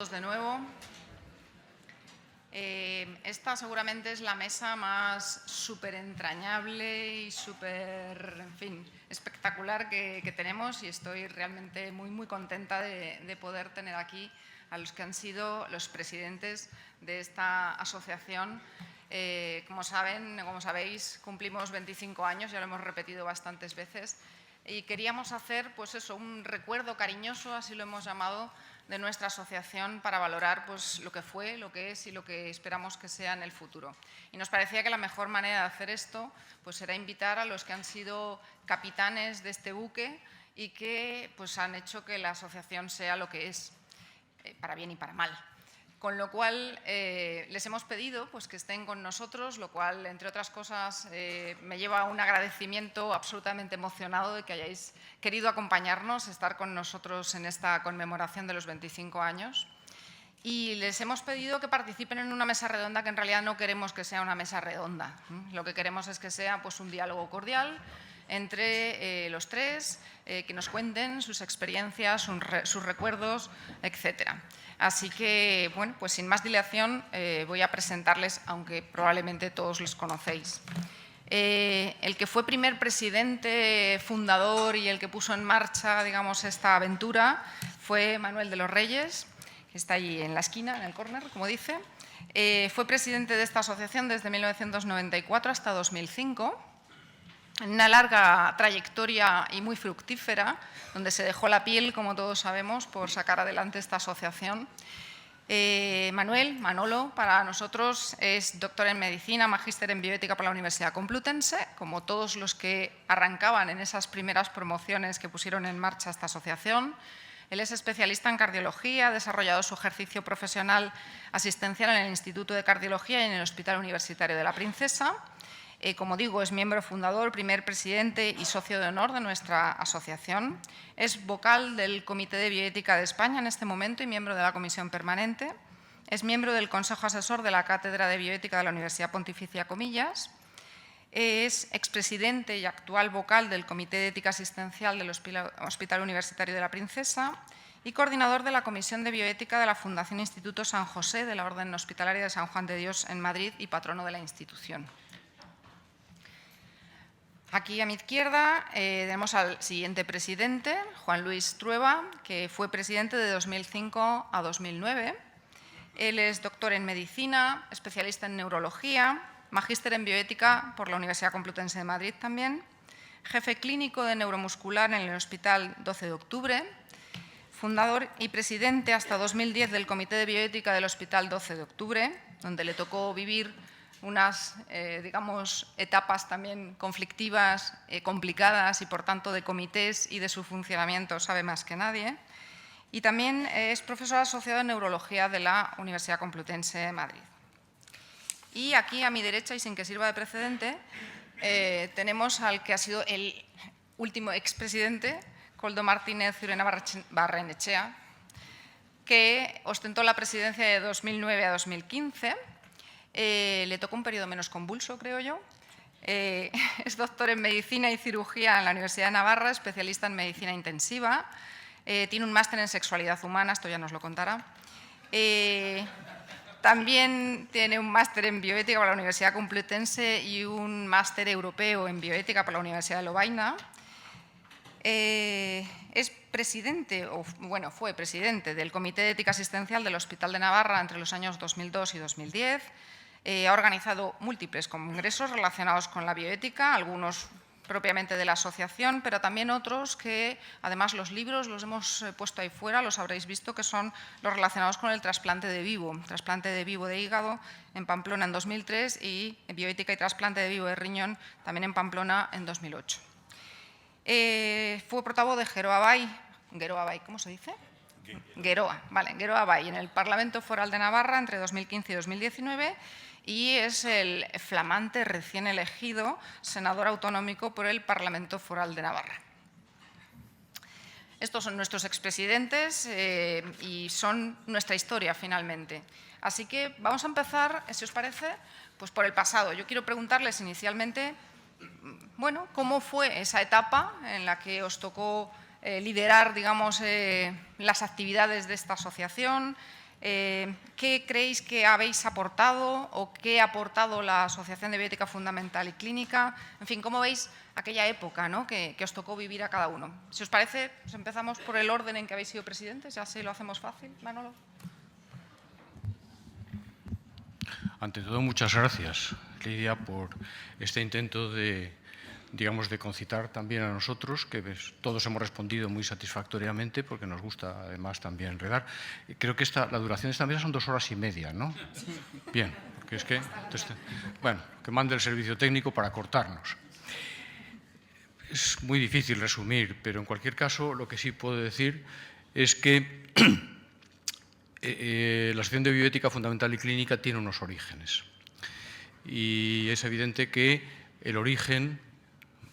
todos de nuevo. Esta seguramente es la mesa más súper entrañable y súper, en fin, espectacular que tenemos, y estoy realmente muy contenta de poder tener aquí a los que han sido los presidentes de esta asociación. Como sabéis, cumplimos 25 años, ya lo hemos repetido bastantes veces, y queríamos hacer, pues eso, un recuerdo cariñoso, así lo hemos llamado, de nuestra asociación para valorar pues, lo que fue, lo que es y lo que esperamos que sea en el futuro. Y nos parecía que la mejor manera de hacer esto pues, era invitar a los que han sido capitanes de este buque y que pues, han hecho que la asociación sea lo que es, para bien y para mal. Con lo cual, les hemos pedido pues, que estén con nosotros, lo cual, entre otras cosas, me lleva a un agradecimiento absolutamente emocionado de que hayáis querido acompañarnos, estar con nosotros en esta conmemoración de los 25 años. Y les hemos pedido que participen en una mesa redonda que en realidad no queremos que sea una mesa redonda. Lo que queremos es que sea pues, un diálogo cordial entre los tres, que nos cuenten sus experiencias, sus recuerdos, etcétera. Así que, bueno, pues sin más dilación voy a presentarles, aunque probablemente todos los conocéis. El que fue primer presidente fundador y el que puso en marcha, digamos, esta aventura fue Manuel de los Reyes, que está allí en la esquina, en el córner, como dice. Fue presidente de esta asociación desde 1994 hasta 2005. En una larga trayectoria y muy fructífera, donde se dejó la piel, como todos sabemos, por sacar adelante esta asociación. Manolo, para nosotros es doctor en Medicina, magíster en Bioética por la Universidad Complutense, como todos los que arrancaban en esas primeras promociones que pusieron en marcha esta asociación. Él es especialista en cardiología, ha desarrollado su ejercicio profesional asistencial en el Instituto de Cardiología y en el Hospital Universitario de la Princesa. Como digo, es miembro fundador, primer presidente y socio de honor de nuestra asociación. Es vocal del Comité de Bioética de España en este momento y miembro de la Comisión Permanente. Es miembro del Consejo Asesor de la Cátedra de Bioética de la Universidad Pontificia Comillas. Es expresidente y actual vocal del Comité de Ética Asistencial del Hospital Universitario de la Princesa y coordinador de la Comisión de Bioética de la Fundación Instituto San José de la Orden Hospitalaria de San Juan de Dios en Madrid y patrono de la institución. Aquí a mi izquierda tenemos al siguiente presidente, Juan Luis Trueba, que fue presidente de 2005 a 2009. Él es doctor en Medicina, especialista en Neurología, magíster en Bioética por la Universidad Complutense de Madrid también, jefe clínico de Neuromuscular en el Hospital 12 de Octubre, fundador y presidente hasta 2010 del Comité de Bioética del Hospital 12 de Octubre, donde le tocó vivir unas, digamos, etapas también conflictivas, complicadas y, por tanto, de comités y de su funcionamiento sabe más que nadie. Y también es profesor asociado en Neurología de la Universidad Complutense de Madrid. Y aquí, a mi derecha, y sin que sirva de precedente, tenemos al que ha sido el último expresidente, Koldo Martínez Urena Barrenechea, que ostentó la presidencia de 2009 a 2015. Le tocó un periodo menos convulso, creo yo. Es doctor en Medicina y Cirugía en la Universidad de Navarra, especialista en Medicina Intensiva. Tiene un máster en Sexualidad Humana, esto ya nos lo contará. También tiene un máster en Bioética por la Universidad Complutense y un máster europeo en Bioética por la Universidad de Lovaina. Es presidente, fue presidente del Comité de Ética Asistencial del Hospital de Navarra entre los años 2002 y 2010. Ha organizado múltiples congresos relacionados con la bioética, algunos propiamente de la asociación, pero también otros que, además, los libros los hemos puesto ahí fuera, los habréis visto, que son los relacionados con el trasplante de vivo de hígado en Pamplona en 2003 y bioética y trasplante de vivo de riñón también en Pamplona en 2008. Fue portavoz de Geroa Bai, ¿cómo se dice? Geroa Bai, en el Parlamento Foral de Navarra entre 2015 y 2019, y es el flamante recién elegido senador autonómico por el Parlamento Foral de Navarra. Estos son nuestros expresidentes y son nuestra historia, finalmente. Así que vamos a empezar, si os parece, pues por el pasado. Yo quiero preguntarles inicialmente, bueno, ¿cómo fue esa etapa en la que os tocó liderar, digamos, las actividades de esta asociación? ¿qué creéis que habéis aportado o qué ha aportado la Asociación de Bioética Fundamental y Clínica? En fin, ¿cómo veis aquella época, ¿no?, que os tocó vivir a cada uno? Si os parece, pues empezamos por el orden en que habéis sido presidentes, ya así lo hacemos fácil. Manolo. Ante todo, muchas gracias, Lidia, por este intento de, digamos, de concitar también a nosotros, que todos hemos respondido muy satisfactoriamente, porque nos gusta además también enredar. Creo que la duración de esta mesa son 2 horas y media, ¿no? Bien, porque es que, bueno, que mande el servicio técnico para cortarnos. Es muy difícil resumir, pero en cualquier caso lo que sí puedo decir es que la Asociación de Bioética Fundamental y Clínica tiene unos orígenes. Y es evidente que el origen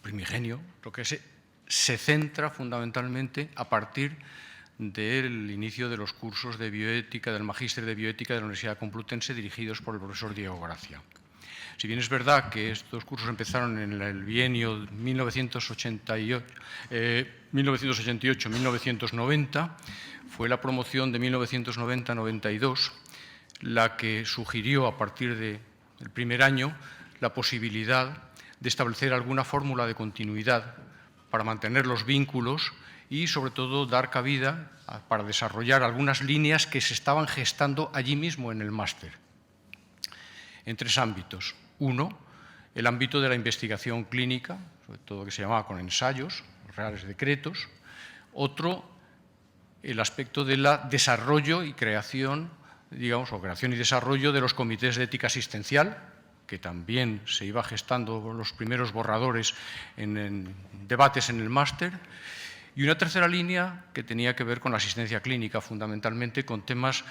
primigenio, lo que se centra fundamentalmente a partir del inicio de los cursos de bioética, del magíster de bioética de la Universidad Complutense, dirigidos por el profesor Diego Gracia. Si bien es verdad que estos cursos empezaron en el bienio 1988-1990, fue la promoción de 1990-92 la que sugirió a partir del primer año la posibilidad de establecer alguna fórmula de continuidad para mantener los vínculos y, sobre todo, dar cabida para desarrollar algunas líneas que se estaban gestando allí mismo en el máster, en 3 ámbitos. Uno, el ámbito de la investigación clínica, sobre todo que se llamaba con ensayos, reales decretos. Otro, el aspecto del desarrollo y creación, digamos, o creación y desarrollo de los comités de ética asistencial, que también se iba gestando los primeros borradores en debates en el máster. Y una tercera línea que tenía que ver con la asistencia clínica, fundamentalmente con temas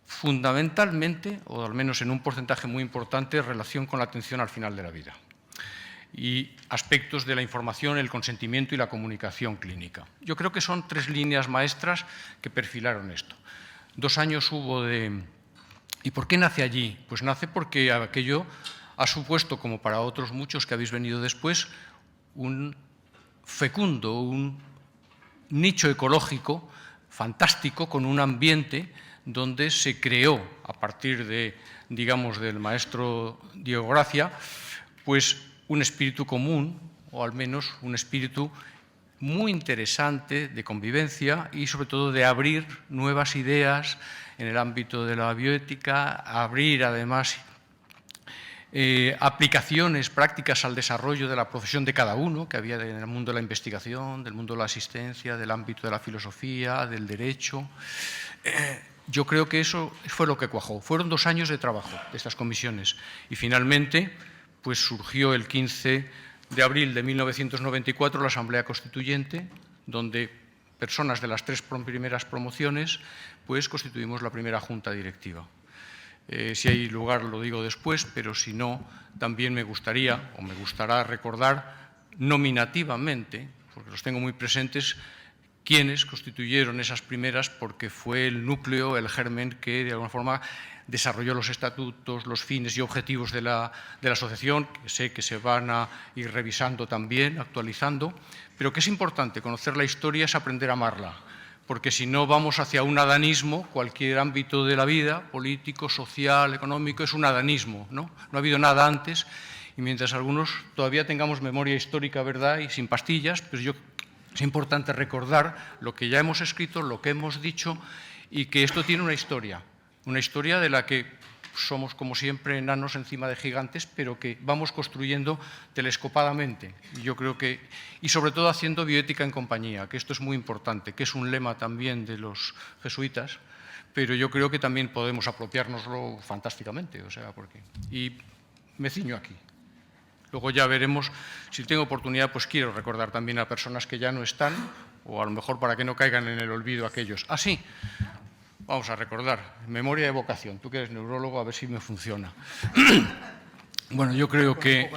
fundamentalmente, o al menos en un porcentaje muy importante, en relación con la atención al final de la vida y aspectos de la información, el consentimiento y la comunicación clínica. Yo creo que son 3 líneas maestras que perfilaron esto. 2 años hubo de... ¿Y por qué nace allí? Pues nace porque aquello ha supuesto, como para otros muchos que habéis venido después, un fecundo, un nicho ecológico fantástico con un ambiente donde se creó, a partir de, digamos, del maestro Diego Gracia, pues un espíritu común, o al menos un espíritu muy interesante de convivencia y, sobre todo, de abrir nuevas ideas en el ámbito de la bioética, abrir, además, aplicaciones prácticas al desarrollo de la profesión de cada uno, que había en el mundo de la investigación, del mundo de la asistencia, del ámbito de la filosofía, del derecho. Yo creo que eso fue lo que cuajó. Fueron 2 años de trabajo de estas comisiones y finalmente pues surgió el 15 de abril de 1994 la Asamblea Constituyente, donde personas de las 3 primeras promociones pues constituimos la primera junta directiva. Si hay lugar lo digo después, pero si no, también me gustaría o me gustará recordar nominativamente, porque los tengo muy presentes, quiénes constituyeron esas primeras, porque fue el núcleo, el germen que de alguna forma desarrolló los estatutos, los fines y objetivos de la asociación, que sé que se van a ir revisando también, actualizando, pero que es importante conocer la historia, es aprender a amarla, porque si no vamos hacia un adanismo, cualquier ámbito de la vida, político, social, económico, es un adanismo, ¿no? No ha habido nada antes, y mientras algunos todavía tengamos memoria histórica, ¿verdad?, y sin pastillas, pues es importante recordar lo que ya hemos escrito, lo que hemos dicho, y que esto tiene una historia de la que somos, como siempre, enanos encima de gigantes, pero que vamos construyendo telescopadamente. Y yo creo que, y sobre todo haciendo bioética en compañía, que esto es muy importante, que es un lema también de los jesuitas, pero yo creo que también podemos apropiárnoslo fantásticamente. O sea, y me ciño aquí. Luego ya veremos, si tengo oportunidad, pues quiero recordar también a personas que ya no están, o a lo mejor para que no caigan en el olvido aquellos. Ah, sí. Vamos a recordar, memoria y evocación. Tú que eres neurólogo, a ver si me funciona. Bueno, yo creo que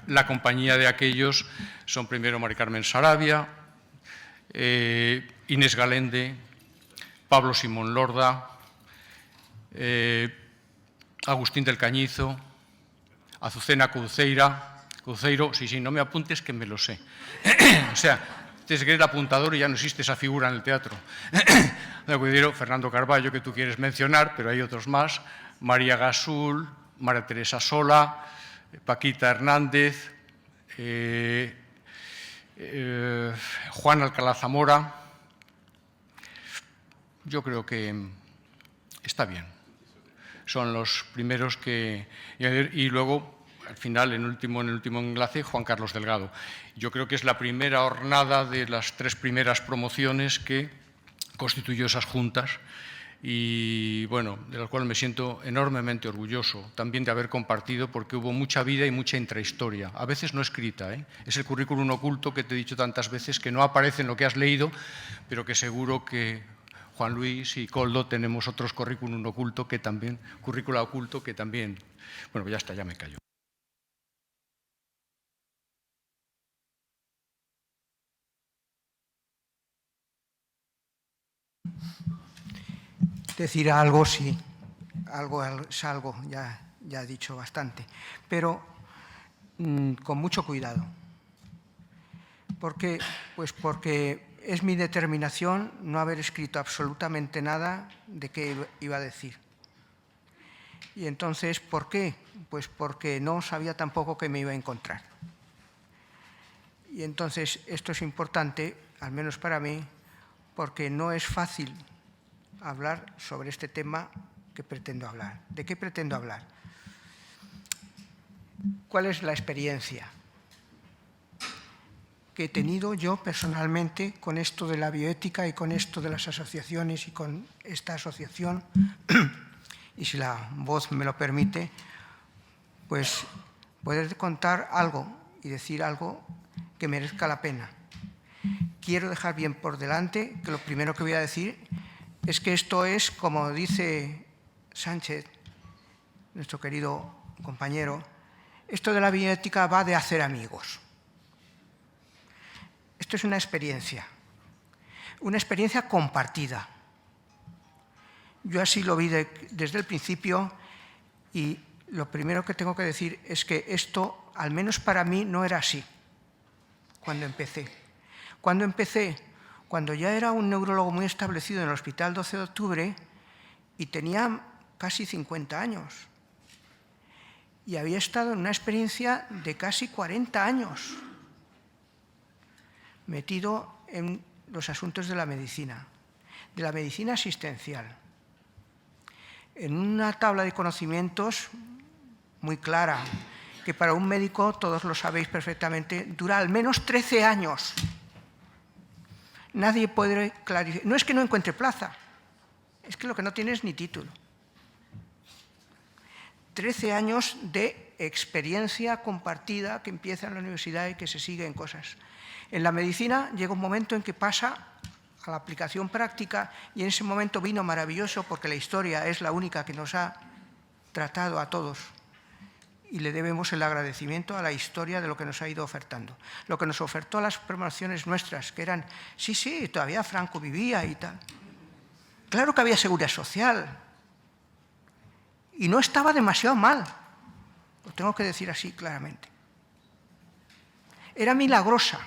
la compañía de aquellos son primero Mari Carmen Sarabia, Inés Galende, Pablo Simón Lorda, Agustín del Cañizo, Azucena Couceiro, sí, no me apuntes que me lo sé. O sea, Este es el apuntador y ya no existe esa figura en el teatro. De acuerdo, Fernando Carballo, que tú quieres mencionar, pero hay otros más. María Gasul, María Teresa Sola, Paquita Hernández, Juan Alcalá Zamora. Yo creo que está bien. Son los primeros que... Y luego, al final, en el último enlace, Juan Carlos Delgado. Yo creo que es la primera hornada de las 3 primeras promociones que constituyó esas juntas y, bueno, de las cuales me siento enormemente orgulloso también de haber compartido, porque hubo mucha vida y mucha intrahistoria, a veces no escrita, ¿eh? Es el currículum oculto que te he dicho tantas veces, que no aparece en lo que has leído, pero que seguro que Juan Luis y Koldo tenemos otros currículum oculto que también, currícula oculto que también... Bueno, ya está, ya me callo. Decir algo, sí, algo es algo, ya he dicho bastante, pero con mucho cuidado. ¿Por qué? Pues porque es mi determinación no haber escrito absolutamente nada de qué iba a decir. Y entonces, ¿por qué? Pues porque no sabía tampoco qué me iba a encontrar. Y entonces esto es importante, al menos para mí, porque no es fácil hablar sobre este tema que pretendo hablar. ¿De qué pretendo hablar? ¿Cuál es la experiencia que he tenido yo personalmente con esto de la bioética y con esto de las asociaciones y con esta asociación? Y si la voz me lo permite, pues poder contar algo y decir algo que merezca la pena. Quiero dejar bien por delante que lo primero que voy a decir es que esto es, como dice Sánchez, nuestro querido compañero, esto de la bioética va de hacer amigos. Esto es una experiencia compartida. Yo así lo vi desde el principio y lo primero que tengo que decir es que esto, al menos para mí, no era así cuando empecé. Cuando ya era un neurólogo muy establecido en el Hospital 12 de Octubre y tenía casi 50 años. Y había estado en una experiencia de casi 40 años metido en los asuntos de la medicina asistencial, en una tabla de conocimientos muy clara, que para un médico, todos lo sabéis perfectamente, dura al menos 13 años. Nadie puede clarificar. No es que no encuentre plaza, es que lo que no tiene es ni título. 13 años de experiencia compartida que empieza en la universidad y que se sigue en cosas. En la medicina llega un momento en que pasa a la aplicación práctica y en ese momento vino maravilloso porque la historia es la única que nos ha tratado a todos y le debemos el agradecimiento a la historia de lo que nos ha ido ofertando. Lo que nos ofertó a las promociones nuestras, que eran, sí, todavía Franco vivía y tal. Claro que había seguridad social y no estaba demasiado mal, lo tengo que decir así claramente. Era milagrosa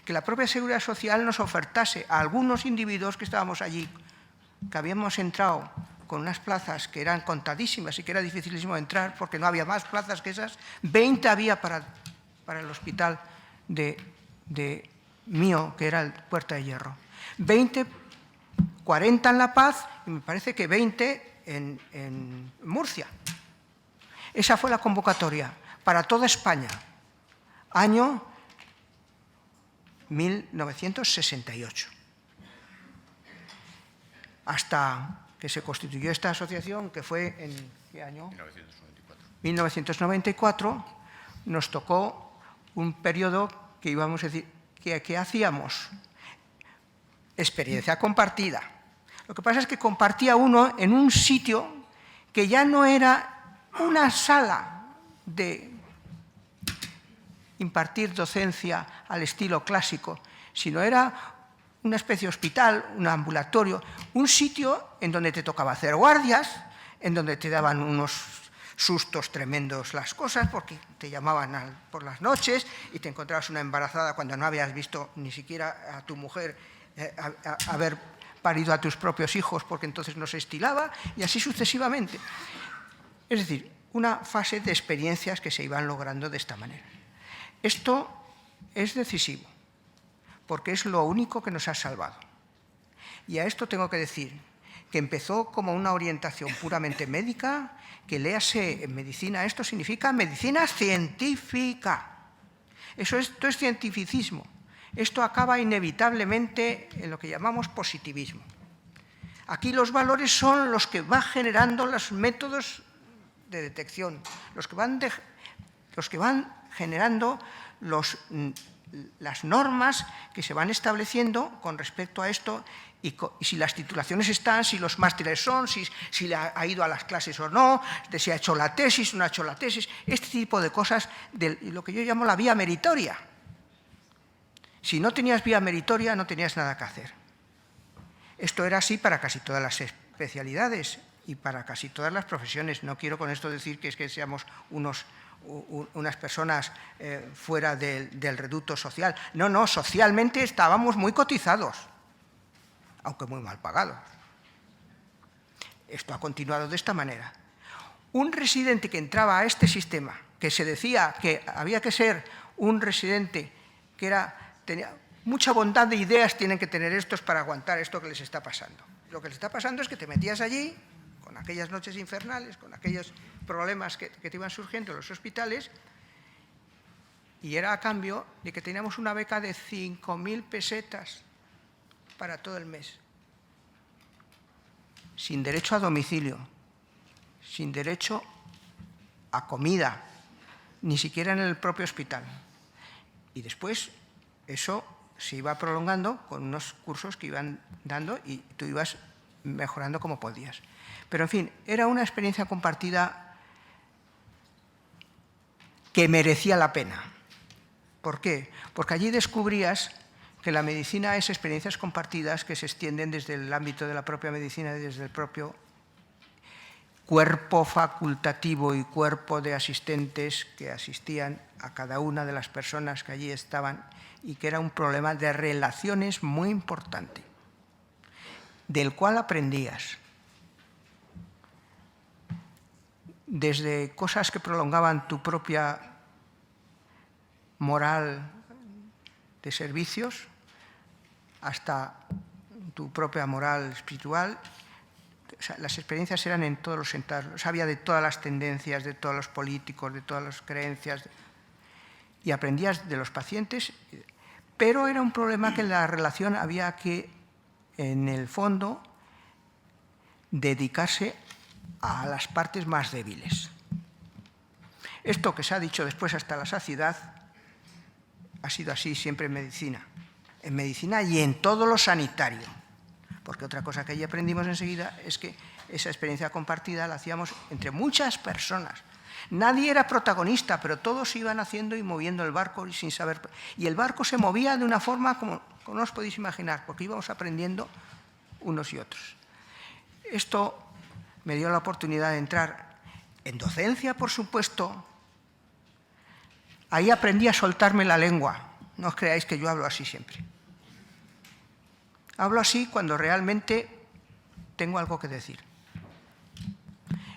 que la propia seguridad social nos ofertase a algunos individuos que estábamos allí, que habíamos entrado con unas plazas que eran contadísimas y que era dificilísimo entrar porque no había más plazas que esas. 20 había para el hospital de mío, que era el Puerta de Hierro. 20, 40 en La Paz y me parece que 20 en Murcia. Esa fue la convocatoria para toda España, año 1968. Hasta que se constituyó esta asociación, que fue en ¿qué año? 1994, nos tocó un periodo que íbamos a decir, ¿qué hacíamos? Experiencia compartida. Lo que pasa es que compartía uno en un sitio que ya no era una sala de impartir docencia al estilo clásico, sino era una especie de hospital, un ambulatorio, un sitio en donde te tocaba hacer guardias, en donde te daban unos sustos tremendos las cosas, porque te llamaban por las noches y te encontrabas una embarazada cuando no habías visto ni siquiera a tu mujer haber parido a tus propios hijos, porque entonces no se estilaba, y así sucesivamente. Es decir, una fase de experiencias que se iban logrando de esta manera. Esto es decisivo, porque es lo único que nos ha salvado. Y a esto tengo que decir que empezó como una orientación puramente médica, que léase en medicina, esto significa medicina científica. Esto es cientificismo. Esto acaba inevitablemente en lo que llamamos positivismo. Aquí los valores son los que van generando los métodos de detección, los que van generando las normas que se van estableciendo con respecto a esto, y si las titulaciones están, si los másteres son, si ha ido a las clases o no, si ha hecho la tesis o no ha hecho la tesis, este tipo de cosas, de lo que yo llamo la vía meritoria. Si no tenías vía meritoria, no tenías nada que hacer. Esto era así para casi todas las especialidades y para casi todas las profesiones. No quiero con esto decir que es que seamos unas personas fuera del reducto social. No, no, socialmente estábamos muy cotizados, aunque muy mal pagados. Esto ha continuado de esta manera. Un residente que entraba a este sistema, que se decía que había que ser un residente que tenía mucha bondad de ideas, tienen que tener estos para aguantar esto que les está pasando. Lo que les está pasando es que te metías allí, con aquellas noches infernales, con aquellos problemas que te iban surgiendo en los hospitales, y era a cambio de que teníamos una beca de 5.000 pesetas para todo el mes, sin derecho a domicilio, sin derecho a comida, ni siquiera en el propio hospital. Y después eso se iba prolongando con unos cursos que iban dando y tú ibas mejorando como podías. Pero, en fin, era una experiencia compartida que merecía la pena. ¿Por qué? Porque allí descubrías que la medicina es experiencias compartidas que se extienden desde el ámbito de la propia medicina y desde el propio cuerpo facultativo y cuerpo de asistentes que asistían a cada una de las personas que allí estaban, y que era un problema de relaciones muy importante, del cual aprendías desde cosas que prolongaban tu propia moral de servicios hasta tu propia moral espiritual. O sea, las experiencias eran en todos los sentidos, sabía de todas las tendencias, de todos los políticos, de todas las creencias, y aprendías de los pacientes, pero era un problema que en la relación había que, en el fondo, dedicarse a las partes más débiles. Esto que se ha dicho después hasta la saciedad ha sido así siempre en medicina y en todo lo sanitario. Porque otra cosa que allí aprendimos enseguida es que esa experiencia compartida la hacíamos entre muchas personas. Nadie era protagonista, pero todos iban haciendo y moviendo el barco sin saber. Y el barco se movía de una forma como no os podéis imaginar, porque íbamos aprendiendo unos y otros. Esto me dio la oportunidad de entrar en docencia, por supuesto. Ahí aprendí a soltarme la lengua. No os creáis que yo hablo así siempre. Hablo así cuando realmente tengo algo que decir.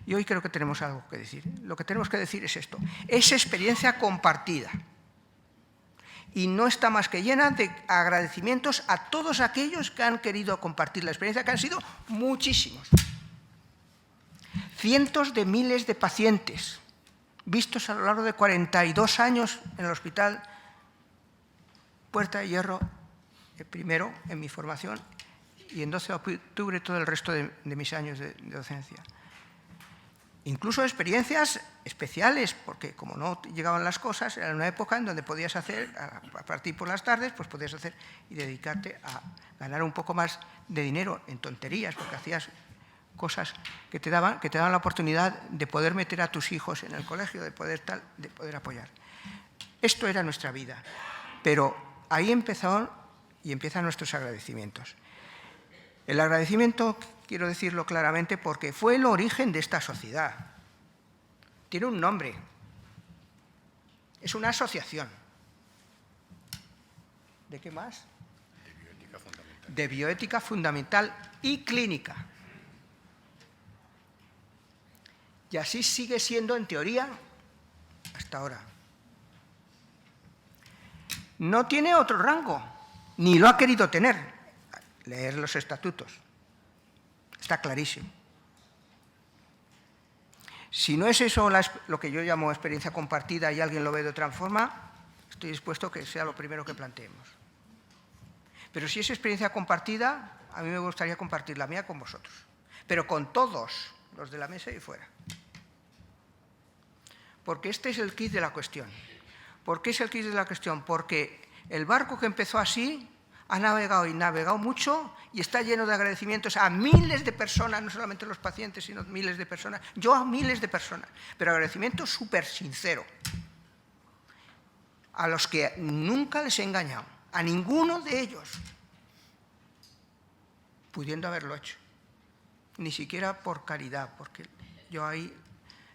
Y hoy creo que tenemos algo que decir. Lo que tenemos que decir es esto. Es experiencia compartida. Y no está más que llena de agradecimientos a todos aquellos que han querido compartir la experiencia, que han sido muchísimos. Cientos de miles de pacientes vistos a lo largo de 42 años en el Hospital Puerta de Hierro, primero en mi formación, y en 12 de octubre todo el resto de mis años de docencia. Incluso experiencias especiales, porque como no llegaban las cosas, era una época en donde podías hacer, a partir por las tardes, pues podías hacer y dedicarte a ganar un poco más de dinero en tonterías, porque hacías cosas que te daban la oportunidad de poder meter a tus hijos en el colegio, de poder apoyar. Esto era nuestra vida, pero ahí empezaron y empiezan nuestros agradecimientos. El agradecimiento, quiero decirlo claramente, porque fue el origen de esta sociedad. tiene un nombre. Es una asociación. ¿De qué más? De bioética fundamental. De bioética fundamental y clínica. Y así sigue siendo en teoría hasta ahora. No tiene otro rango, ni lo ha querido tener. Leer los estatutos. Está clarísimo. Si no es eso lo que yo llamo experiencia compartida y alguien lo ve de otra forma, estoy dispuesto a que sea lo primero que planteemos. Pero si es experiencia compartida, a mí me gustaría compartir la mía con vosotros, pero con todos los de la mesa y fuera. Porque este es el quid de la cuestión. ¿Por qué es el quid de la cuestión? Porque el barco que empezó así ha navegado y navegado mucho y está lleno de agradecimientos a miles de personas, no solamente los pacientes, sino miles de personas, yo a miles de personas, pero agradecimiento súper sincero, a los que nunca les he engañado, a ninguno de ellos, pudiendo haberlo hecho, ni siquiera por caridad, porque yo ahí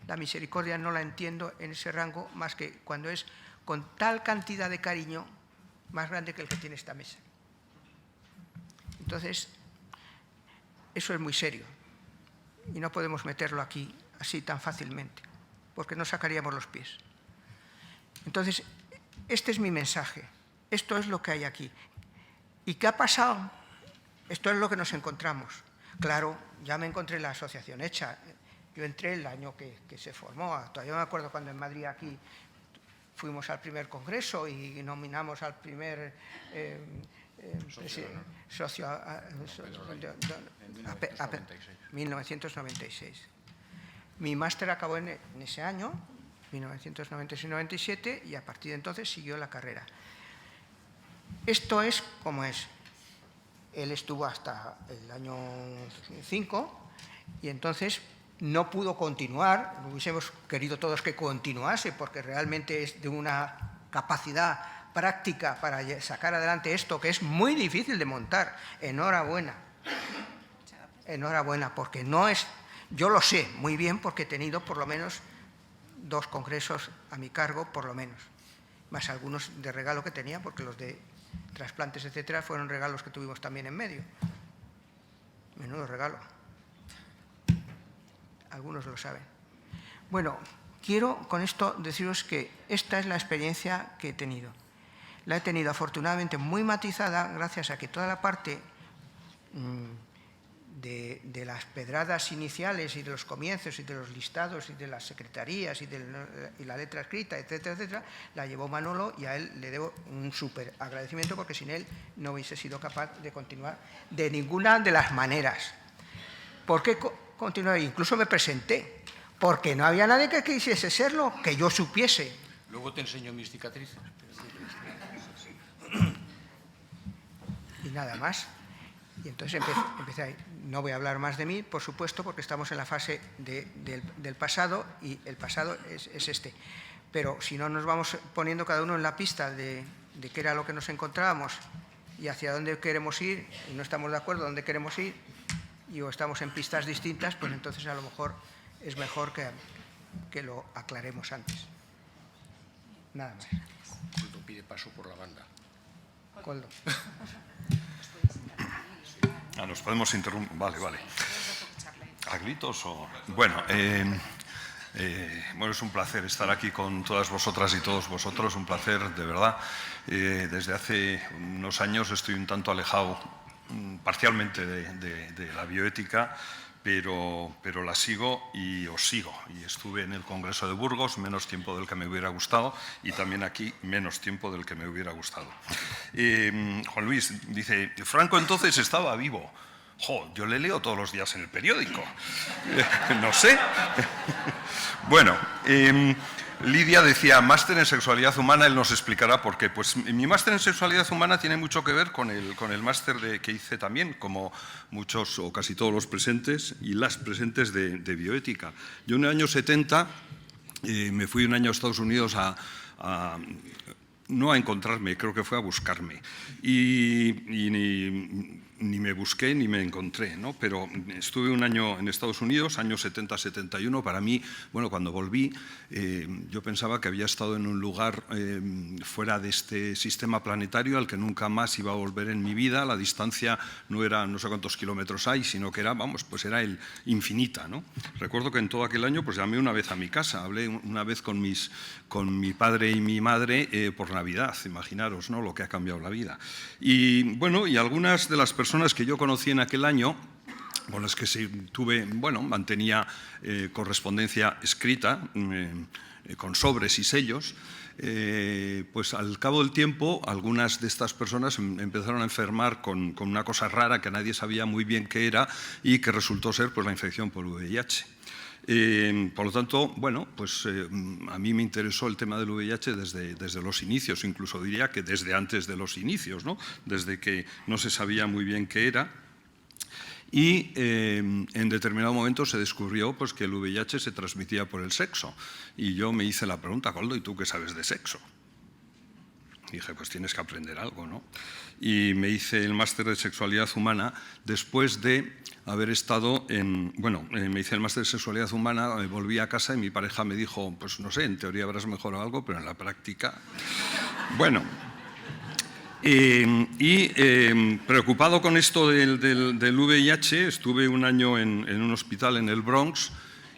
la misericordia no la entiendo en ese rango más que cuando es con tal cantidad de cariño más grande que el que tiene esta mesa. Entonces, eso es muy serio y no podemos meterlo aquí así tan fácilmente, porque no sacaríamos los pies. Entonces, este es mi mensaje, esto es lo que hay aquí. ¿Y qué ha pasado? Esto es lo que nos encontramos. Claro, ya me encontré la asociación hecha, yo entré el año que se formó, todavía me acuerdo cuando en Madrid aquí fuimos al primer congreso y nominamos al primer socio, 1996. Mi máster acabó en ese año, 1996-97, y a partir de entonces siguió la carrera. Esto es como es. Él estuvo hasta el año 5 y entonces no pudo continuar. Hubiésemos querido todos que continuase porque realmente es de una capacidad práctica para sacar adelante esto que es muy difícil de montar. Enhorabuena. Enhorabuena, porque no es... Yo lo sé muy bien porque he tenido por lo menos 2 congresos a mi cargo, por lo menos. Más algunos de regalo que tenía, porque los de trasplantes, etcétera, fueron regalos que tuvimos también en medio. Menudo regalo. Algunos lo saben. Bueno, quiero con esto deciros que esta es la experiencia que he tenido. La he tenido afortunadamente muy matizada gracias a que toda la parte de las pedradas iniciales y de los comienzos y de los listados y de las secretarías y la letra escrita, etcétera, etcétera, la llevó Manolo y a él le debo un súper agradecimiento porque sin él no hubiese sido capaz de continuar de ninguna de las maneras. ¿Por qué continué? Incluso me presenté, porque no había nadie que quisiese serlo, que yo supiese. Luego te enseño mis cicatrices. Y nada más. Y entonces empecé ahí. No voy a hablar más de mí, por supuesto, porque estamos en la fase del pasado y el pasado es este. Pero si no nos vamos poniendo cada uno en la pista de qué era lo que nos encontrábamos y hacia dónde queremos ir, y no estamos de acuerdo dónde queremos ir, y o estamos en pistas distintas, pues entonces a lo mejor es mejor que lo aclaremos antes. Nada más. Coldo pide paso por la banda. Coldo. Nos podemos interrumpir. Vale, vale. ¿A gritos o...? Bueno, bueno, es un placer estar aquí con todas vosotras y todos vosotros, un placer, de verdad. Desde hace unos años estoy un tanto alejado parcialmente de la bioética, pero la sigo y os sigo. Y estuve en el Congreso de Burgos, menos tiempo del que me hubiera gustado, y también aquí menos tiempo del que me hubiera gustado. Juan Luis dice, Franco entonces estaba vivo. Jo, yo le leo todos los días en el periódico. No sé. Bueno, Lidia decía, máster en sexualidad humana, él nos explicará por qué. Pues mi máster en sexualidad humana tiene mucho que ver con el máster que hice también, como muchos o casi todos los presentes y las presentes de bioética. Yo en el año 70 me fui un año a Estados Unidos no a encontrarme, creo que fue a buscarme. Y ni me busqué ni me encontré, ¿no? Pero estuve un año en Estados Unidos, años 70-71. Para mí, bueno, cuando volví, yo pensaba que había estado en un lugar fuera de este sistema planetario al que nunca más iba a volver en mi vida. La distancia no era no sé cuántos kilómetros hay, sino que era, vamos, pues era el infinita, ¿no? Recuerdo que en todo aquel año pues llamé una vez a mi casa, hablé una vez con mi padre y mi madre por Navidad, imaginaros, ¿no?, lo que ha cambiado la vida. Y bueno, y algunas de las personas que yo conocí en aquel año, con las que mantenía correspondencia escrita, con sobres y sellos, pues al cabo del tiempo algunas de estas personas empezaron a enfermar con una cosa rara que nadie sabía muy bien qué era y que resultó ser pues la infección por VIH. Por lo tanto, bueno, pues a mí me interesó el tema del VIH desde los inicios, incluso diría que desde antes de los inicios, ¿no? Desde que no se sabía muy bien qué era. Y en determinado momento se descubrió pues, que el VIH se transmitía por el sexo. Y yo me hice la pregunta, Koldo, ¿y tú qué sabes de sexo? Y dije, pues tienes que aprender algo, ¿no? Y me hice el máster de sexualidad humana después de haber estado me hice el máster de sexualidad humana, volví a casa y mi pareja me dijo, pues no sé, en teoría habrás mejorado algo, pero en la práctica... Bueno, preocupado con esto del VIH, estuve un año en un hospital en el Bronx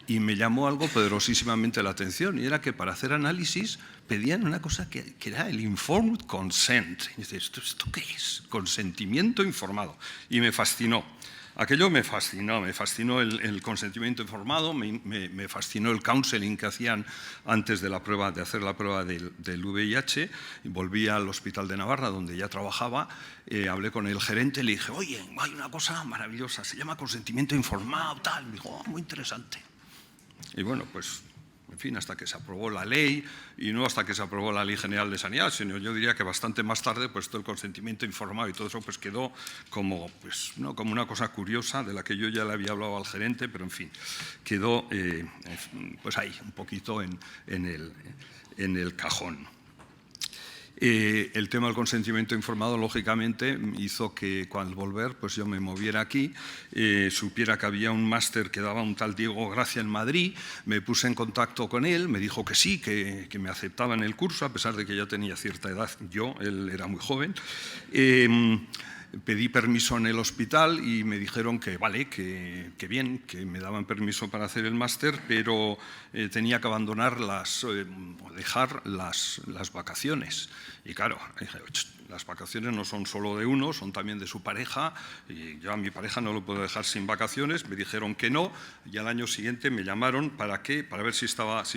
y me llamó algo poderosísimamente la atención, y era que para hacer análisis pedían una cosa que era el informed consent. Y dices, ¿esto qué es? Consentimiento informado. Y me fascinó. Aquello me fascinó el consentimiento informado, me fascinó el counseling que hacían antes de hacer la prueba del VIH. Volví al Hospital de Navarra, donde ya trabajaba, hablé con el gerente y le dije, oye, hay una cosa maravillosa, se llama consentimiento informado, tal. Me dijo, muy interesante. Y bueno, pues, en fin, hasta que se aprobó la ley, y no hasta que se aprobó la Ley General de Sanidad, sino yo diría que bastante más tarde, pues todo el consentimiento informado y todo eso pues quedó como, pues, ¿no?, como una cosa curiosa de la que yo ya le había hablado al gerente, pero en fin, quedó pues ahí, un poquito en el cajón. El tema del consentimiento informado, lógicamente, hizo que al volver pues yo me moviera aquí, supiera que había un máster que daba un tal Diego Gracia en Madrid, me puse en contacto con él, me dijo que sí, que me aceptaba en el curso, a pesar de que ya tenía cierta edad él era muy joven. Pedí permiso en el hospital y me dijeron que vale, que bien, que me daban permiso para hacer el máster, pero tenía que abandonar dejar las vacaciones. Y claro, dije, las vacaciones no son solo de uno, son también de su pareja, y yo a mi pareja no lo puedo dejar sin vacaciones. Me dijeron que no, y al año siguiente me llamaron para ver si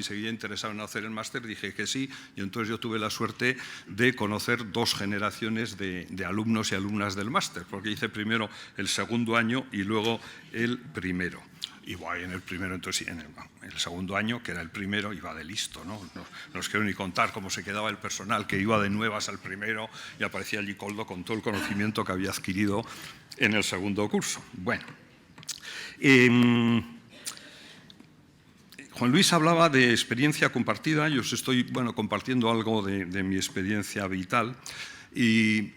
seguía interesado en hacer el máster. Dije que sí, y entonces yo tuve la suerte de conocer 2 generaciones de alumnos y alumnas del máster, porque hice primero el segundo año y luego el primero. Y en el primero, entonces, en el segundo año, que era el primero, iba de listo, ¿no? No os quiero ni contar cómo se quedaba el personal, que iba de nuevas al primero y aparecía allí Koldo con todo el conocimiento que había adquirido en el segundo curso. Bueno, Juan Luis hablaba de experiencia compartida. Yo os estoy compartiendo algo de mi experiencia vital. Y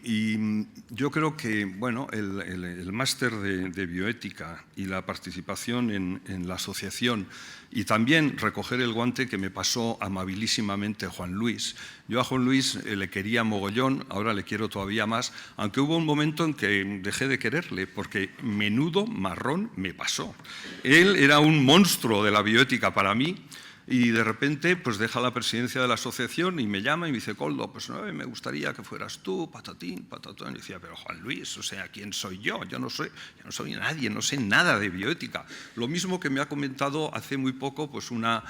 yo creo que el máster de bioética y la participación en la asociación, y también recoger el guante que me pasó amabilísimamente Juan Luis. Yo a Juan Luis le quería mogollón, ahora le quiero todavía más, aunque hubo un momento en que dejé de quererle, porque menudo marrón me pasó. Él era un monstruo de la bioética para mí. Y de repente pues deja la presidencia de la asociación y me llama y me dice, Koldo, pues no, me gustaría que fueras tú, patatín, patatón. Y decía, pero Juan Luis, o sea, ¿quién soy yo? Yo no soy nadie, no sé nada de bioética. Lo mismo que me ha comentado hace muy poco pues una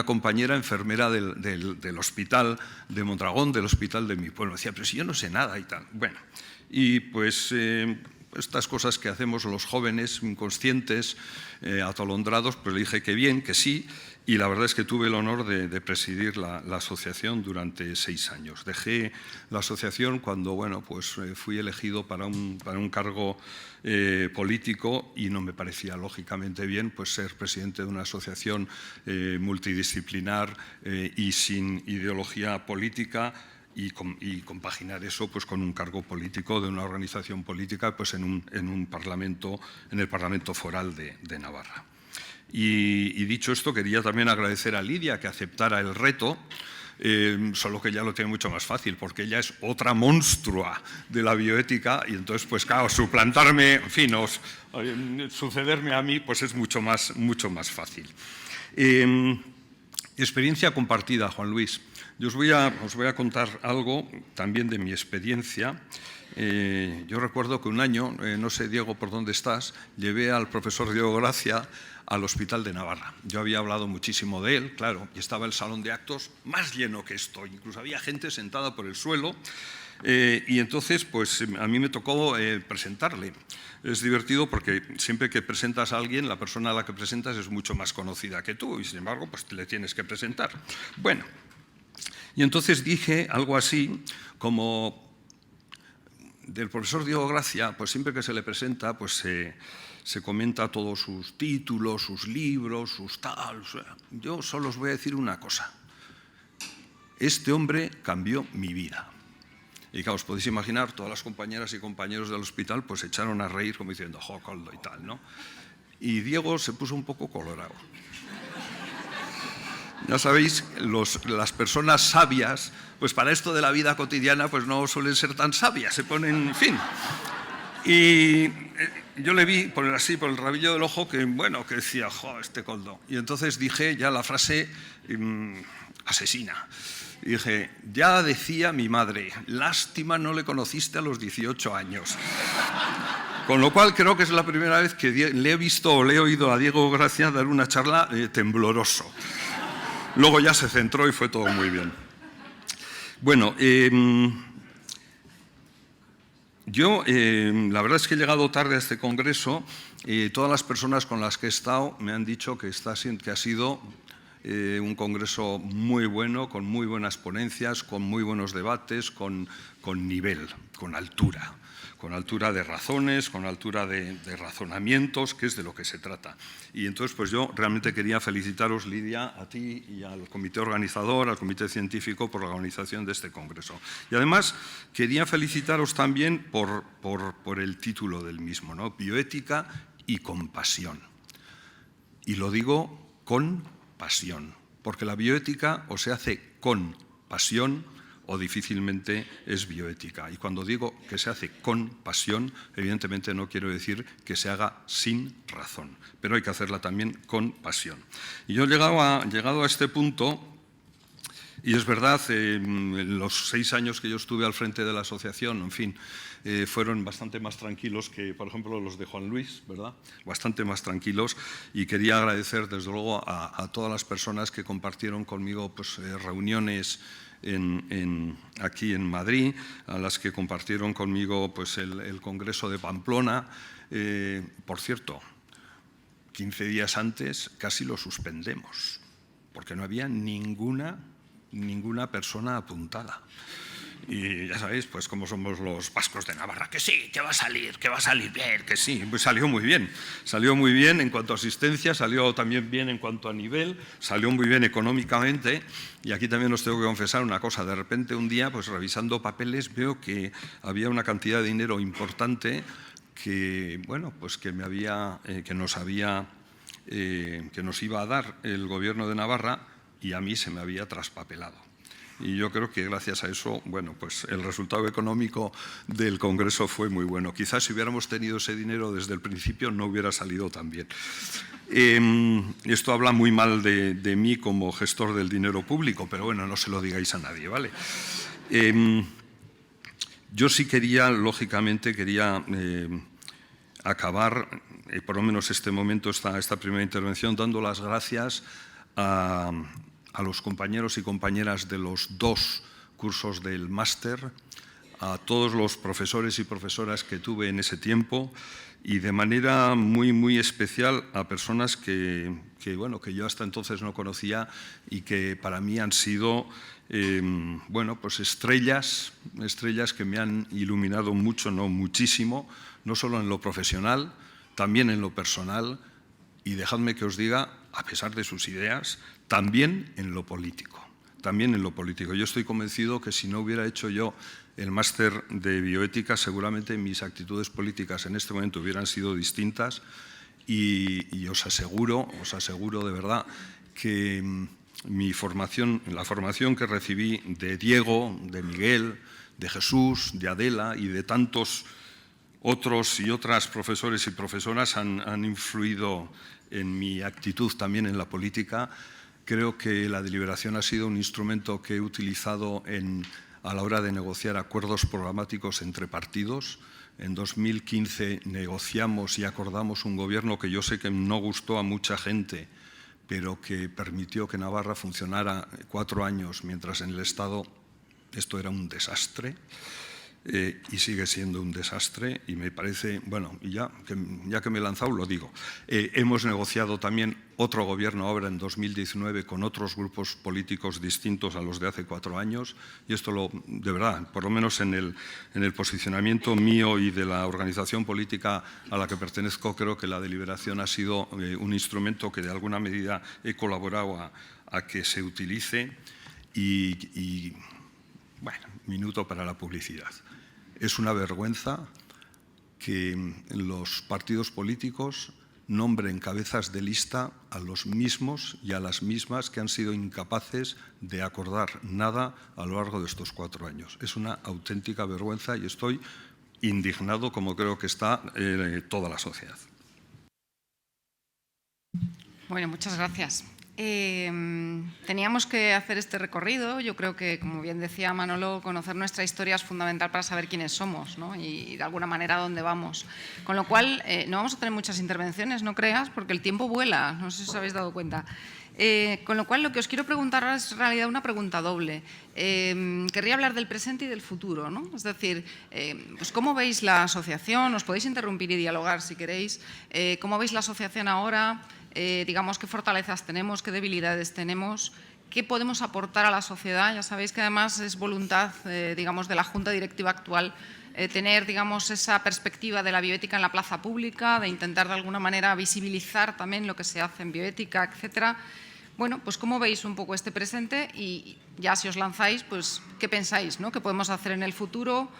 compañera enfermera del hospital de Mondragón, del hospital de mi pueblo. Decía, pero si yo no sé nada y tal. Bueno, y pues estas cosas que hacemos los jóvenes inconscientes, atolondrados, pues le dije que bien, que sí. Y la verdad es que tuve el honor de presidir la asociación durante 6 años. Dejé la asociación cuando fui elegido para un cargo político y no me parecía lógicamente bien pues, ser presidente de una asociación multidisciplinar y sin ideología política, y compaginar eso pues, con un cargo político de una organización política pues, en el Parlamento Foral de Navarra. Y dicho esto, quería también agradecer a Lidia que aceptara el reto, solo que ella lo tiene mucho más fácil, porque ella es otra monstrua de la bioética y entonces, pues claro, suplantarme, en fin, sucederme a mí, pues es mucho más fácil. Experiencia compartida, Juan Luis. Yo os voy a contar algo también de mi experiencia. Yo recuerdo que un año, no sé, Diego, por dónde estás, llevé al profesor Diego Gracia al Hospital de Navarra. Yo había hablado muchísimo de él, claro, y estaba el salón de actos más lleno que esto. Incluso había gente sentada por el suelo y entonces pues a mí me tocó presentarle. Es divertido porque siempre que presentas a alguien, la persona a la que presentas es mucho más conocida que tú y sin embargo pues le tienes que presentar. Bueno, y entonces dije algo así como del profesor Diego Gracia, pues siempre que se le presenta, pues se comenta todos sus títulos, sus libros, sus tal. Yo solo os voy a decir una cosa. Este hombre cambió mi vida. Y claro, os podéis imaginar, todas las compañeras y compañeros del hospital pues se echaron a reír como diciendo, jo, Coldo y tal, ¿no? Y Diego se puso un poco colorado. Ya sabéis, las personas sabias, pues para esto de la vida cotidiana, pues no suelen ser tan sabias, se ponen, en fin. Y yo le vi por el rabillo del ojo que, bueno, que decía, jo, este Coldo. Y entonces dije ya la frase asesina. Y dije, ya decía mi madre, lástima no le conociste a los 18 años. Con lo cual creo que es la primera vez que le he visto o le he oído a Diego Gracia dar una charla tembloroso. Luego ya se centró y fue todo muy bien. Bueno, yo la verdad es que he llegado tarde a este congreso y todas las personas con las que he estado me han dicho que ha sido un congreso muy bueno, con muy buenas ponencias, con muy buenos debates, con nivel, con altura de razones, con altura de razonamientos, que es de lo que se trata. Y entonces pues yo realmente quería felicitaros, Lidia, a ti y al comité organizador, al comité científico por la organización de este congreso. Y además quería felicitaros también por el título del mismo, ¿no? Bioética y compasión. Y lo digo con pasión, porque la bioética o se hace con pasión o difícilmente es bioética. Y cuando digo que se hace con pasión, evidentemente no quiero decir que se haga sin razón, pero hay que hacerla también con pasión. Y yo he llegado a este punto, y es verdad, los 6 años que yo estuve al frente de la asociación, en fin, fueron bastante más tranquilos que, por ejemplo, los de Juan Luis, ¿verdad? Bastante más tranquilos, y quería agradecer, desde luego, a todas las personas que compartieron conmigo pues, reuniones aquí en Madrid, a las que compartieron conmigo pues, el Congreso de Pamplona. Por cierto, 15 días antes casi lo suspendemos, porque no había ninguna persona apuntada. Y ya sabéis, pues cómo somos los vascos de Navarra, que sí, que va a salir bien, que sí. Pues salió muy bien en cuanto a asistencia, salió también bien en cuanto a nivel, salió muy bien económicamente. Y aquí también os tengo que confesar una cosa, de repente un día, pues revisando papeles, veo que había una cantidad de dinero importante que, bueno, pues que nos iba a dar el gobierno de Navarra y a mí se me había traspapelado. Y yo creo que gracias a eso, bueno, pues el resultado económico del Congreso fue muy bueno. Quizás si hubiéramos tenido ese dinero desde el principio no hubiera salido tan bien. Esto habla muy mal de mí como gestor del dinero público, pero bueno, no se lo digáis a nadie, ¿vale? Yo sí quería, lógicamente, acabar, por lo menos este momento, esta primera intervención, dando las gracias a los compañeros y compañeras de los 2 cursos del máster, a todos los profesores y profesoras que tuve en ese tiempo y de manera muy, muy especial a personas que yo hasta entonces no conocía y que para mí han sido pues estrellas que me han iluminado mucho, no muchísimo, no solo en lo profesional, también en lo personal y dejadme que os diga, a pesar de sus ideas, también en lo político. también en lo político. Yo estoy convencido que si no hubiera hecho yo el máster de bioética, seguramente mis actitudes políticas en este momento hubieran sido distintas y os aseguro de verdad que la formación que recibí de Diego, de Miguel, de Jesús, de Adela y de tantos otros y otras profesores y profesoras han influido en mi actitud también en la política. Creo que la deliberación ha sido un instrumento que he utilizado a la hora de negociar acuerdos programáticos entre partidos. En 2015 negociamos y acordamos un gobierno que yo sé que no gustó a mucha gente, pero que permitió que Navarra funcionara 4 años, mientras en el Estado esto era un desastre. Y sigue siendo un desastre y me parece, bueno, y ya que me he lanzado lo digo, hemos negociado también otro gobierno ahora en 2019 con otros grupos políticos distintos a los de hace 4 años y esto de verdad, por lo menos en el posicionamiento mío y de la organización política a la que pertenezco, creo que la deliberación ha sido un instrumento que de alguna medida he colaborado a que se utilice y bueno, minuto para la publicidad. Es una vergüenza que los partidos políticos nombren cabezas de lista a los mismos y a las mismas que han sido incapaces de acordar nada a lo largo de estos 4 años. Es una auténtica vergüenza y estoy indignado, como creo que está toda la sociedad. Bueno, muchas gracias. Teníamos que hacer este recorrido. Yo creo que, como bien decía Manolo, conocer nuestra historia es fundamental para saber quiénes somos, ¿no? y de alguna manera a dónde vamos. Con lo cual, no vamos a tener muchas intervenciones, no creas, porque el tiempo vuela, no sé si os habéis dado cuenta. Con lo cual, lo que os quiero preguntar ahora es en realidad una pregunta doble. Querría hablar del presente y del futuro, ¿no? Es decir, pues ¿cómo veis la asociación? Os podéis interrumpir y dialogar si queréis. ¿Cómo veis la asociación ahora? Digamos, qué fortalezas tenemos, qué debilidades tenemos, qué podemos aportar a la sociedad. Ya sabéis que además es voluntad, digamos, de la Junta Directiva actual tener, digamos, esa perspectiva de la bioética en la plaza pública, de intentar de alguna manera visibilizar también lo que se hace en bioética, etcétera. Bueno, pues ¿cómo veis un poco este presente? Y ya si os lanzáis, pues ¿qué pensáis, ¿no? ¿Qué podemos hacer en el futuro?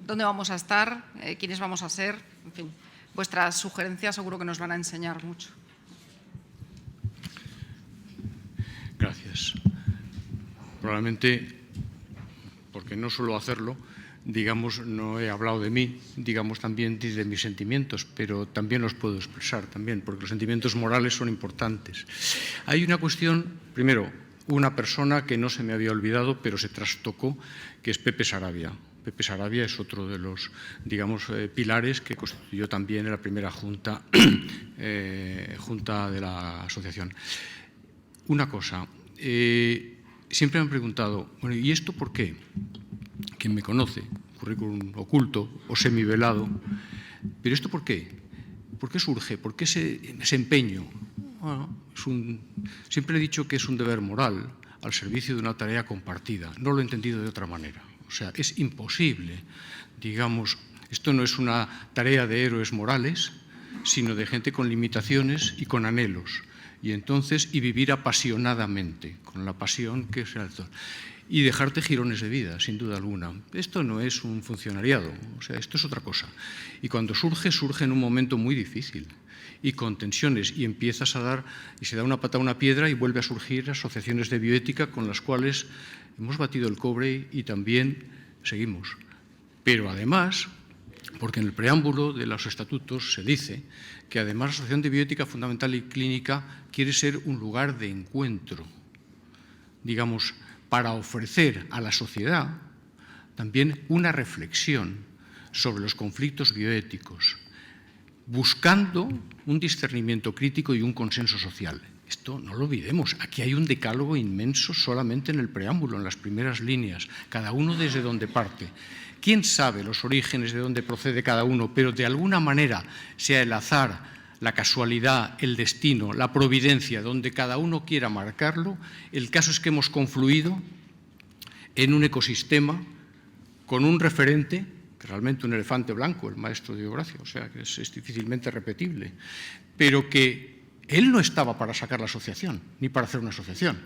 ¿Dónde vamos a estar? ¿Quiénes vamos a ser? En fin, vuestras sugerencias seguro que nos van a enseñar mucho. Gracias. Probablemente, porque no suelo hacerlo, digamos, no he hablado de mí, digamos también de mis sentimientos, pero también los puedo expresar también, porque los sentimientos morales son importantes. Hay una cuestión, primero, una persona que no se me había olvidado, pero se trastocó, que es Pepe Sarabia. Pepe Sarabia es otro de los, digamos, pilares que constituyó también en la primera junta de la asociación. Una cosa, siempre me han preguntado, bueno, ¿y esto por qué? Quien me conoce, currículum oculto o semivelado, ¿pero esto por qué? ¿Por qué surge? ¿Por qué ese empeño? Bueno, siempre he dicho que es un deber moral al servicio de una tarea compartida. No lo he entendido de otra manera. O sea, es imposible, digamos, esto no es una tarea de héroes morales, sino de gente con limitaciones y con anhelos. Y vivir apasionadamente, con la pasión que es alto. Y dejarte jirones de vida, sin duda alguna. Esto no es un funcionariado, o sea, esto es otra cosa. Y cuando surge en un momento muy difícil y con tensiones, y empiezas a dar, y se da una pata a una piedra y vuelve a surgir asociaciones de bioética con las cuales hemos batido el cobre y también seguimos. Pero además, porque en el preámbulo de los estatutos se dice que además la Asociación de Bioética Fundamental y Clínica quiere ser un lugar de encuentro, digamos, para ofrecer a la sociedad también una reflexión sobre los conflictos bioéticos, buscando un discernimiento crítico y un consenso social. Esto no lo olvidemos, aquí hay un decálogo inmenso solamente en el preámbulo, en las primeras líneas, cada uno desde donde parte. ¿Quién sabe los orígenes de dónde procede cada uno? Pero de alguna manera, sea el azar, la casualidad, el destino, la providencia, donde cada uno quiera marcarlo, el caso es que hemos confluido en un ecosistema con un referente, que realmente un elefante blanco, el maestro de Horacio, o sea, que es difícilmente repetible, pero que él no estaba para sacar la asociación, ni para hacer una asociación.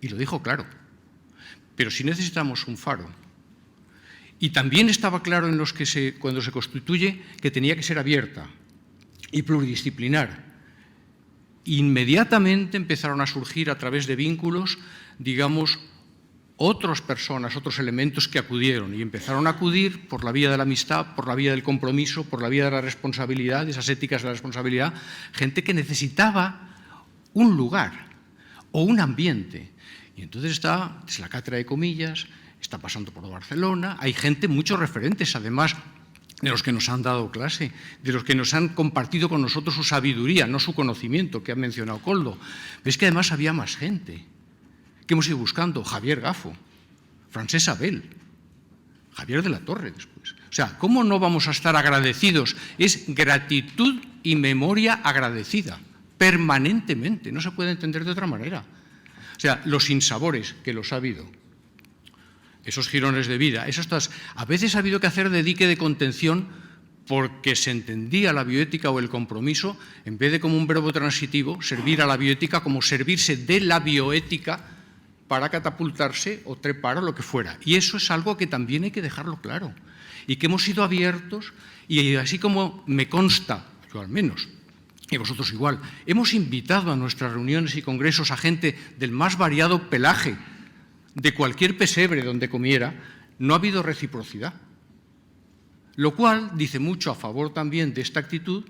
y lo dijo claro. Pero sí necesitamos un faro. Y también estaba claro cuando se constituye que tenía que ser abierta y pluridisciplinar. Inmediatamente empezaron a surgir a través de vínculos, digamos, otras personas, otros elementos que acudieron y empezaron a acudir por la vía de la amistad, por la vía del compromiso, por la vía de la responsabilidad, de esas éticas de la responsabilidad, gente que necesitaba un lugar o un ambiente. Y entonces está la cátedra de Comillas, está pasando por Barcelona, hay gente, muchos referentes, además de los que nos han dado clase, de los que nos han compartido con nosotros su sabiduría, no su conocimiento, que ha mencionado Koldo. Pero es que además había más gente que hemos ido buscando, Javier Gafo, Francesc Abel, Javier de la Torre después. O sea, ¿cómo no vamos a estar agradecidos? Es gratitud y memoria agradecida, permanentemente, no se puede entender de otra manera. O sea, los sinsabores, que los ha habido, esos jirones de vida, a veces ha habido que hacer de dique de contención porque se entendía la bioética o el compromiso, en vez de como un verbo transitivo, servir a la bioética como servirse de la bioética para catapultarse o trepar o lo que fuera. Y eso es algo que también hay que dejarlo claro. Y que hemos sido abiertos, y así como me consta, yo al menos, y vosotros igual, hemos invitado a nuestras reuniones y congresos a gente del más variado pelaje, de cualquier pesebre donde comiera, no ha habido reciprocidad. Lo cual dice mucho a favor también de esta actitud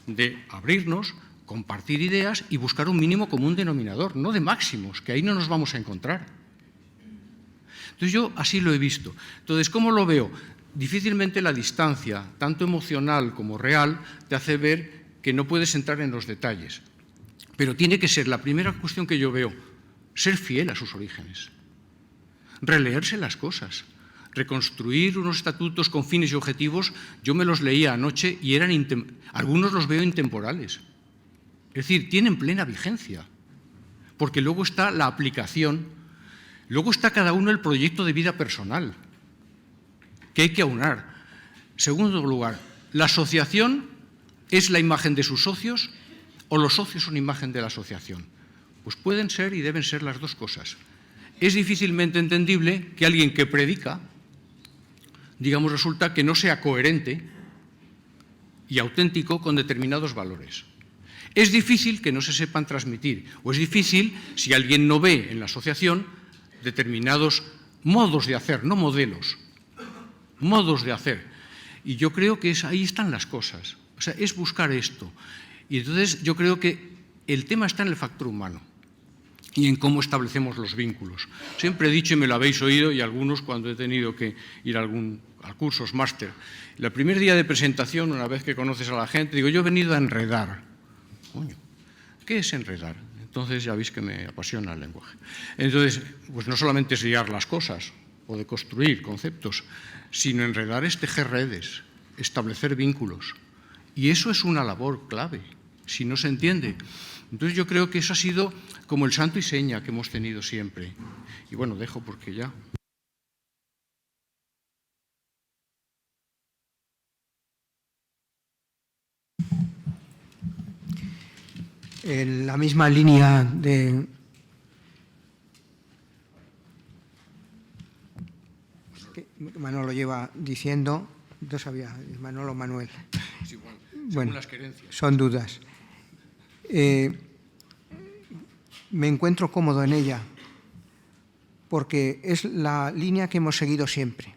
de abrirnos, compartir ideas y buscar un mínimo común denominador, no de máximos, que ahí no nos vamos a encontrar. Entonces yo así lo he visto. Entonces, ¿cómo lo veo? Difícilmente la distancia, tanto emocional como real, te hace ver que no puedes entrar en los detalles. Pero tiene que ser, la primera cuestión que yo veo, ser fiel a sus orígenes. Releerse las cosas. Reconstruir unos estatutos con fines y objetivos, yo me los leía anoche y algunos los veo intemporales. Es decir, tienen plena vigencia, porque luego está la aplicación, luego está cada uno el proyecto de vida personal, que hay que aunar. Segundo lugar, ¿la asociación es la imagen de sus socios o los socios son imagen de la asociación? Pues pueden ser y deben ser las dos cosas. Es difícilmente entendible que alguien que predica, digamos, resulta que no sea coherente y auténtico con determinados valores. Es difícil que no se sepan transmitir, o es difícil si alguien no ve en la asociación determinados modos de hacer, no modelos, modos de hacer. Y yo creo que ahí están las cosas, o sea, es buscar esto. Y entonces yo creo que el tema está en el factor humano y en cómo establecemos los vínculos. Siempre he dicho, y me lo habéis oído, y algunos cuando he tenido que ir a cursos, máster, el primer día de presentación, una vez que conoces a la gente, digo, yo he venido a enredar. Coño, ¿qué es enredar? Entonces ya veis que me apasiona el lenguaje. Entonces, pues no solamente es liar las cosas o de construir conceptos, sino enredar es tejer redes, establecer vínculos. Y eso es una labor clave, si no se entiende. Entonces yo creo que eso ha sido como el santo y seña que hemos tenido siempre. Y bueno, dejo porque ya... En la misma línea de que Manolo lleva diciendo, no sabía, Manolo Manuel. Sí, bueno, bueno, las querencias. Son dudas. Me encuentro cómodo en ella, porque es la línea que hemos seguido siempre,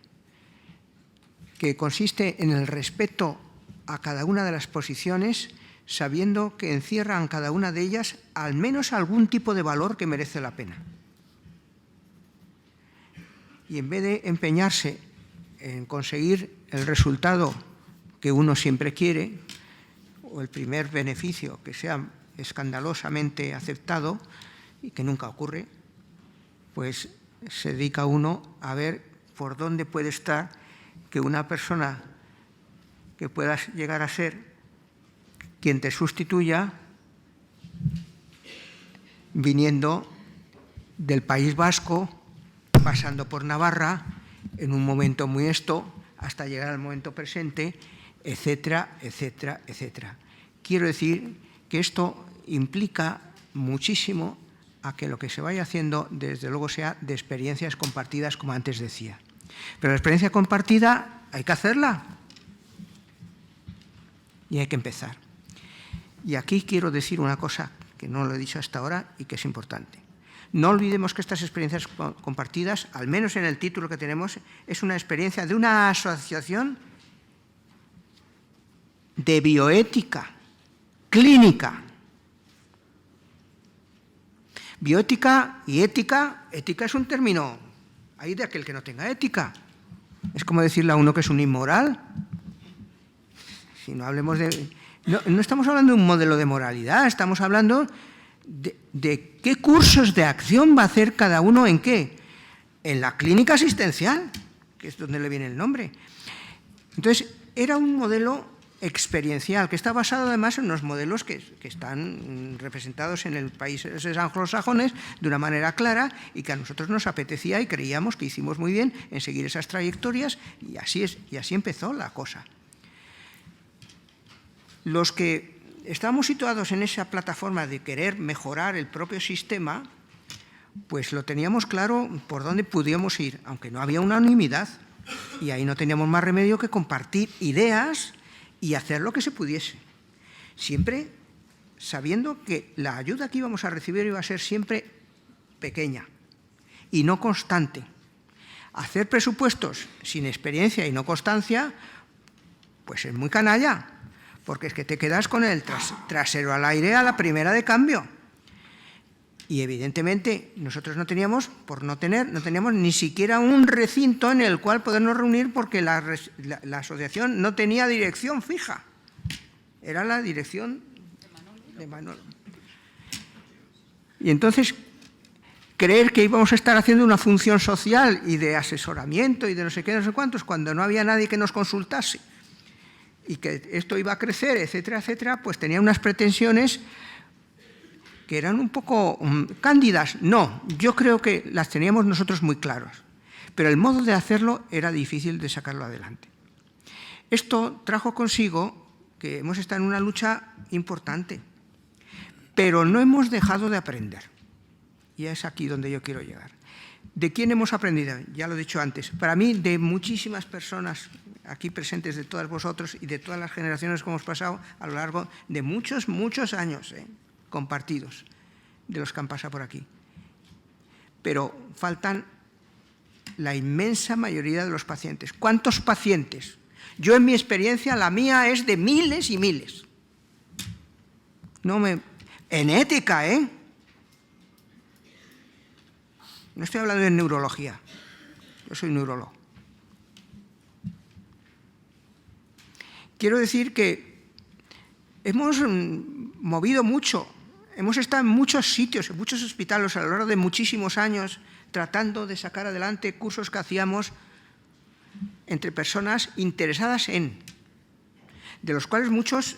que consiste en el respeto a cada una de las posiciones, sabiendo que encierran cada una de ellas al menos algún tipo de valor que merece la pena. Y en vez de empeñarse en conseguir el resultado que uno siempre quiere, o el primer beneficio que sea escandalosamente aceptado y que nunca ocurre, pues se dedica uno a ver por dónde puede estar que una persona que pueda llegar a ser quien te sustituya, viniendo del País Vasco, pasando por Navarra, en un momento muy hasta llegar al momento presente, etcétera, etcétera, etcétera. Quiero decir que esto implica muchísimo a que lo que se vaya haciendo, desde luego, sea de experiencias compartidas, como antes decía. Pero la experiencia compartida hay que hacerla y hay que empezar. Y aquí quiero decir una cosa que no lo he dicho hasta ahora y que es importante. No olvidemos que estas experiencias compartidas, al menos en el título que tenemos, es una experiencia de una asociación de bioética clínica. Bioética y ética, ética es un término, hay de aquel que no tenga ética. Es como decirle a uno que es un inmoral. Si no hablemos de... No estamos hablando de un modelo de moralidad, estamos hablando de qué cursos de acción va a hacer cada uno en qué. En la clínica asistencial, que es donde le viene el nombre. Entonces, era un modelo experiencial, que está basado además en unos modelos que están representados en el países anglosajones de una manera clara y que a nosotros nos apetecía y creíamos que hicimos muy bien en seguir esas trayectorias y así empezó la cosa. Los que estábamos situados en esa plataforma de querer mejorar el propio sistema, pues lo teníamos claro por dónde podíamos ir, aunque no había unanimidad, y ahí no teníamos más remedio que compartir ideas y hacer lo que se pudiese, siempre sabiendo que la ayuda que íbamos a recibir iba a ser siempre pequeña y no constante. Hacer presupuestos sin experiencia y no constancia, pues es muy canalla, porque es que te quedas con el trasero al aire a la primera de cambio. Y evidentemente nosotros no teníamos ni siquiera un recinto en el cual podernos reunir porque la asociación no tenía dirección fija. Era la dirección de Manolo. Y entonces, creer que íbamos a estar haciendo una función social y de asesoramiento y de no sé qué, no sé cuántos, cuando no había nadie que nos consultase y que esto iba a crecer, etcétera, etcétera, pues tenía unas pretensiones que eran un poco cándidas. No, yo creo que las teníamos nosotros muy claras, pero el modo de hacerlo era difícil de sacarlo adelante. Esto trajo consigo que hemos estado en una lucha importante, pero no hemos dejado de aprender. Y es aquí donde yo quiero llegar. ¿De quién hemos aprendido? Ya lo he dicho antes. Para mí, de muchísimas personas aquí presentes, de todas vosotros y de todas las generaciones que hemos pasado a lo largo de muchos, muchos años, compartidos, de los que han pasado por aquí. Pero faltan la inmensa mayoría de los pacientes. ¿Cuántos pacientes? Yo, en mi experiencia, la mía es de miles y miles. En ética, No estoy hablando de neurología. Yo soy neurólogo. Quiero decir que hemos movido mucho. Hemos estado en muchos sitios, en muchos hospitales a lo largo de muchísimos años tratando de sacar adelante cursos que hacíamos entre personas interesadas en, de los cuales muchos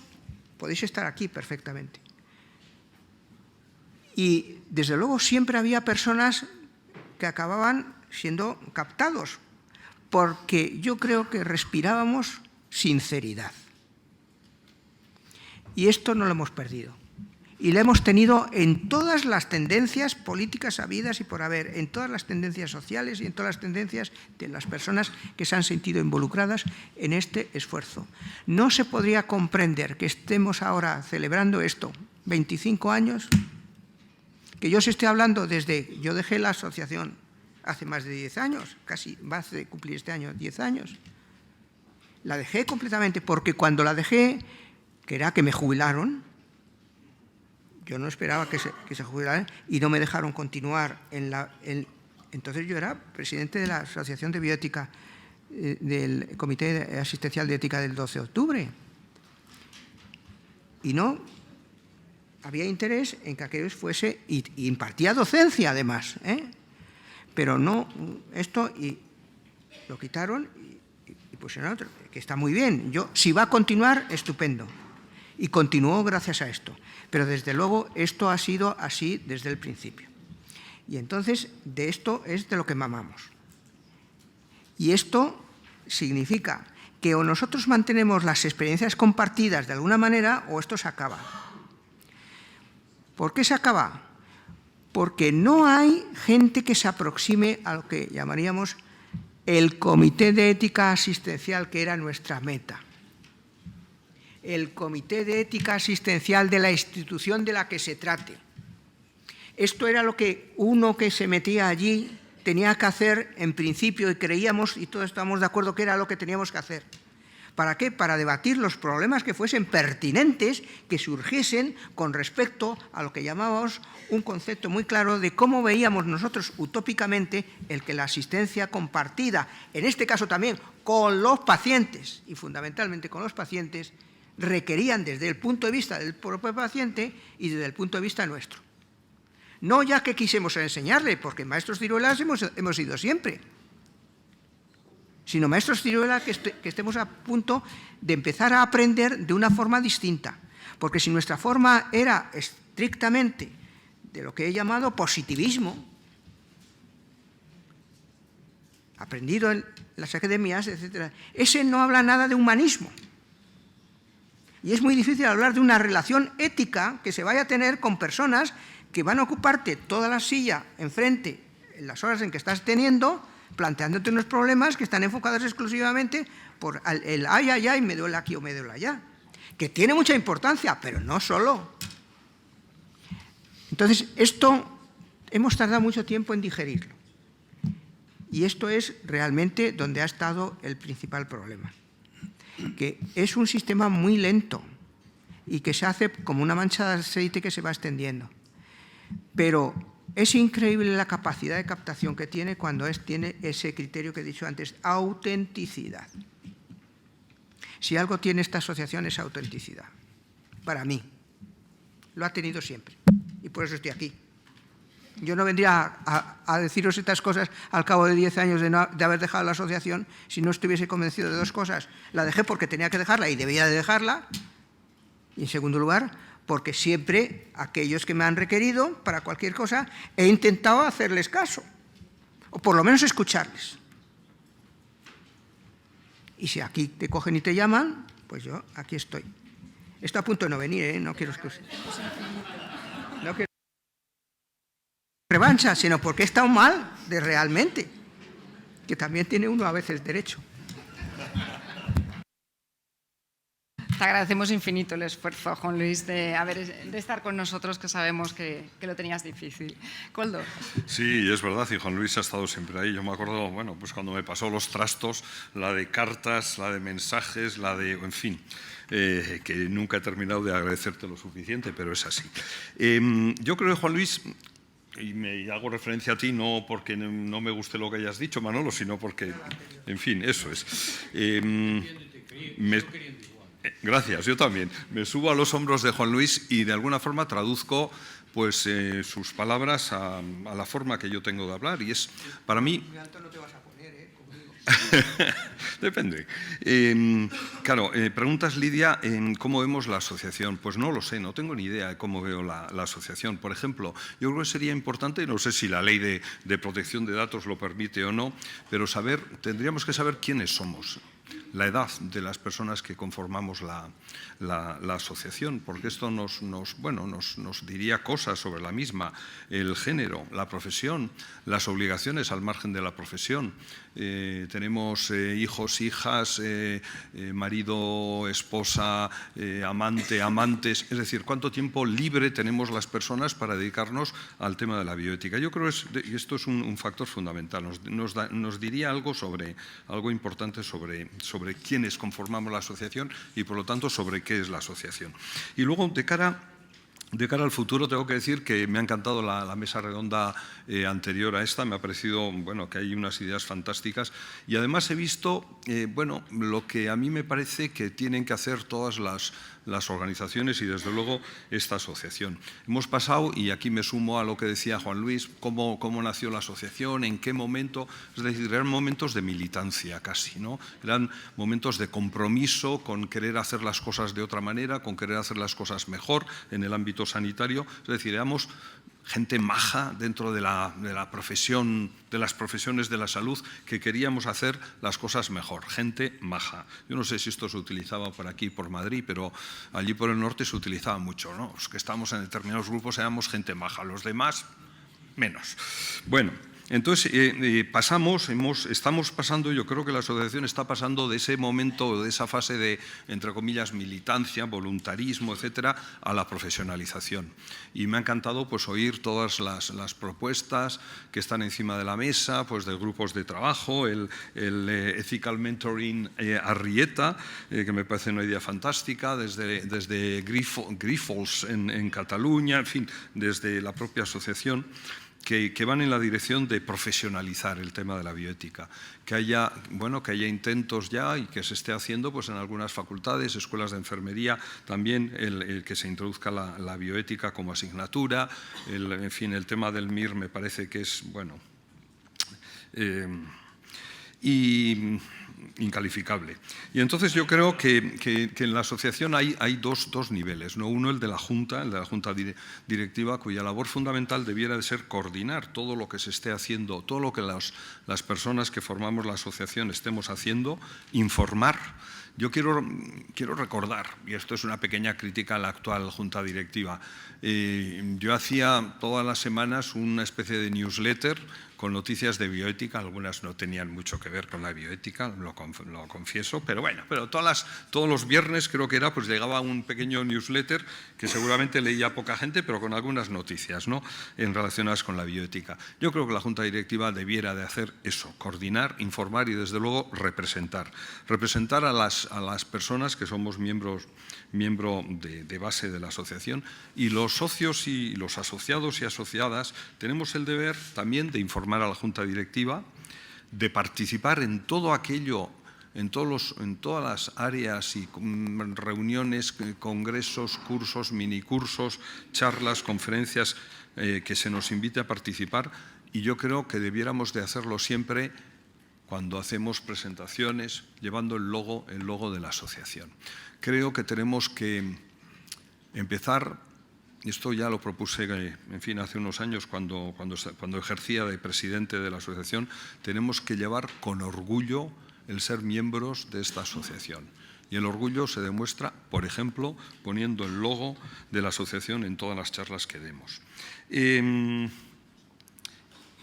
podéis estar aquí perfectamente. Y desde luego siempre había personas que acababan siendo captados, porque yo creo que respirábamos sinceridad. Y esto no lo hemos perdido. Y lo hemos tenido en todas las tendencias políticas habidas y por haber, en todas las tendencias sociales y en todas las tendencias de las personas que se han sentido involucradas en este esfuerzo. No se podría comprender que estemos ahora celebrando esto, 25 años, que yo os esté hablando desde... Yo dejé la asociación hace más de 10 años, casi va a cumplir este año 10 años. La dejé completamente porque cuando la dejé, que era que me jubilaron, yo no esperaba que se jubilaran y no me dejaron continuar entonces yo era presidente de la Asociación de Bioética del Comité Asistencial de Ética del 12 de octubre. Y no había interés en que aquello fuese, y impartía docencia además, pero no esto, y lo quitaron y pusieron otro, que está muy bien. Si va a continuar, estupendo. Y continuó gracias a esto. Pero desde luego esto ha sido así desde el principio. Y entonces de esto es de lo que mamamos. Y esto significa que o nosotros mantenemos las experiencias compartidas de alguna manera o esto se acaba. ¿Por qué se acaba? porque no hay gente que se aproxime a lo que llamaríamos el Comité de Ética Asistencial, que era nuestra meta. El Comité de Ética Asistencial de la institución de la que se trate. Esto era lo que uno que se metía allí tenía que hacer en principio, y creíamos, y todos estábamos de acuerdo que era lo que teníamos que hacer. ¿Para qué? Para debatir los problemas que fuesen pertinentes, que surgiesen con respecto a lo que llamábamos un concepto muy claro de cómo veíamos nosotros utópicamente el que la asistencia compartida, en este caso también con los pacientes, y fundamentalmente con los pacientes, requerían desde el punto de vista del propio paciente y desde el punto de vista nuestro. No ya que quisemos enseñarle, porque maestros ciruelas hemos sido siempre, sino maestros ciruelas que estemos a punto de empezar a aprender de una forma distinta. Porque si nuestra forma era estrictamente de lo que he llamado positivismo, aprendido en las academias, etc., ese no habla nada de humanismo. Y es muy difícil hablar de una relación ética que se vaya a tener con personas que van a ocuparte toda la silla enfrente en las horas en que estás teniendo, planteándote unos problemas que están enfocados exclusivamente por el ay, ay, ay, me duele aquí o me duele allá, que tiene mucha importancia, pero no solo. Entonces, esto hemos tardado mucho tiempo en digerirlo. Y esto es realmente donde ha estado el principal problema, que es un sistema muy lento y que se hace como una mancha de aceite que se va extendiendo. Pero es increíble la capacidad de captación que tiene cuando tiene ese criterio que he dicho antes, autenticidad. Si algo tiene esta asociación es autenticidad. Para mí. Lo ha tenido siempre. Y por eso estoy aquí. Yo no vendría a deciros estas cosas al cabo de 10 años de haber dejado la asociación si no estuviese convencido de dos cosas. La dejé porque tenía que dejarla y debía de dejarla. Y en segundo lugar, porque siempre aquellos que me han requerido para cualquier cosa he intentado hacerles caso, o por lo menos escucharles. Y si aquí te cogen y te llaman, pues yo aquí estoy. Estoy a punto de no venir, ¿eh? No quiero revancha, sino porque he estado mal de realmente, que también tiene uno a veces derecho. Te agradecemos infinito el esfuerzo, Juan Luis, de estar con nosotros, que sabemos que lo tenías difícil. Koldo. Sí, es verdad, y Juan Luis ha estado siempre ahí. Yo me acuerdo, bueno, pues cuando me pasó los trastos, la de cartas, la de mensajes, la de, en fin, que nunca he terminado de agradecerte lo suficiente, pero es así. Yo creo que Juan Luis, y me hago referencia a ti no porque no me guste lo que hayas dicho, Manolo, sino porque, en fin, eso es. Gracias, yo también. Me subo a los hombros de Juan Luis y de alguna forma traduzco pues, sus palabras a la forma que yo tengo de hablar. Y es, para mí... Muy alto no te vas a poner, ¿eh? Conmigo. Depende. Claro, preguntas, Lidia, ¿cómo vemos la asociación? Pues no lo sé, no tengo ni idea de cómo veo la asociación. Por ejemplo, yo creo que sería importante, no sé si la ley de protección de datos lo permite o no, pero tendríamos que saber quiénes somos, la edad de las personas que conformamos la asociación, porque esto nos diría cosas sobre la misma, el género, la profesión, las obligaciones al margen de la profesión. Tenemos hijos, hijas, marido, esposa, amante, amantes, es decir, cuánto tiempo libre tenemos las personas para dedicarnos al tema de la bioética. Yo creo que esto es un factor fundamental, nos diría algo importante sobre quiénes conformamos la asociación y, por lo tanto, sobre qué es la asociación. Y luego, de cara al futuro, tengo que decir que me ha encantado la mesa redonda anterior a esta, me ha parecido que hay unas ideas fantásticas y además he visto lo que a mí me parece que tienen que hacer todas las organizaciones y desde luego esta asociación. Hemos pasado, y aquí me sumo a lo que decía Juan Luis, cómo nació la asociación, en qué momento, es decir, eran momentos de militancia casi, ¿no? Eran momentos de compromiso con querer hacer las cosas de otra manera, con querer hacer las cosas mejor en el ámbito sanitario, es decir, éramos gente maja dentro de la profesión, de las profesiones de la salud, que queríamos hacer las cosas mejor, gente maja. Yo no sé si esto se utilizaba por aquí, por Madrid, pero allí por el norte se utilizaba mucho, ¿no? Los que estamos en determinados grupos éramos gente maja, los demás, menos. Bueno, entonces estamos pasando, yo creo que la asociación está pasando de ese momento, de esa fase de, entre comillas, militancia, voluntarismo, etcétera, a la profesionalización. Y me ha encantado pues oír todas las propuestas que están encima de la mesa, pues de grupos de trabajo, el Ethical Mentoring Arrieta, que me parece una idea fantástica, desde Grifols en Cataluña, en fin, desde la propia asociación, que van en la dirección de profesionalizar el tema de la bioética, que haya intentos ya y que se esté haciendo pues, en algunas facultades, escuelas de enfermería, también el que se introduzca la bioética como asignatura, en fin, el tema del MIR me parece que es, bueno, incalificable. Y entonces yo creo que en la asociación hay dos niveles, ¿no? Uno, el de la Junta Directiva, cuya labor fundamental debiera de ser coordinar todo lo que se esté haciendo, todo lo que las personas que formamos la asociación estemos haciendo, informar. Yo quiero recordar, y esto es una pequeña crítica a la actual Junta Directiva, yo hacía todas las semanas una especie de newsletter con noticias de bioética, algunas no tenían mucho que ver con la bioética, lo confieso, pero bueno, todos los viernes creo que era, pues llegaba un pequeño newsletter que seguramente leía poca gente, pero con algunas noticias, ¿no?, relacionadas con la bioética. Yo creo que la Junta Directiva debiera de hacer eso, coordinar, informar y desde luego representar a las personas que somos miembro de base de la asociación, y los socios y los asociados y asociadas tenemos el deber también de informar a la Junta Directiva, de participar en todo aquello, en todas las áreas y reuniones, congresos, cursos, minicursos, charlas, conferencias que se nos invite a participar, y yo creo que debiéramos de hacerlo siempre cuando hacemos presentaciones llevando el logo de la asociación. Creo que tenemos que empezar. Esto ya lo propuse, en fin, hace unos años cuando ejercía de presidente de la asociación. Tenemos que llevar con orgullo el ser miembros de esta asociación. Y el orgullo se demuestra, por ejemplo, poniendo el logo de la asociación en todas las charlas que demos.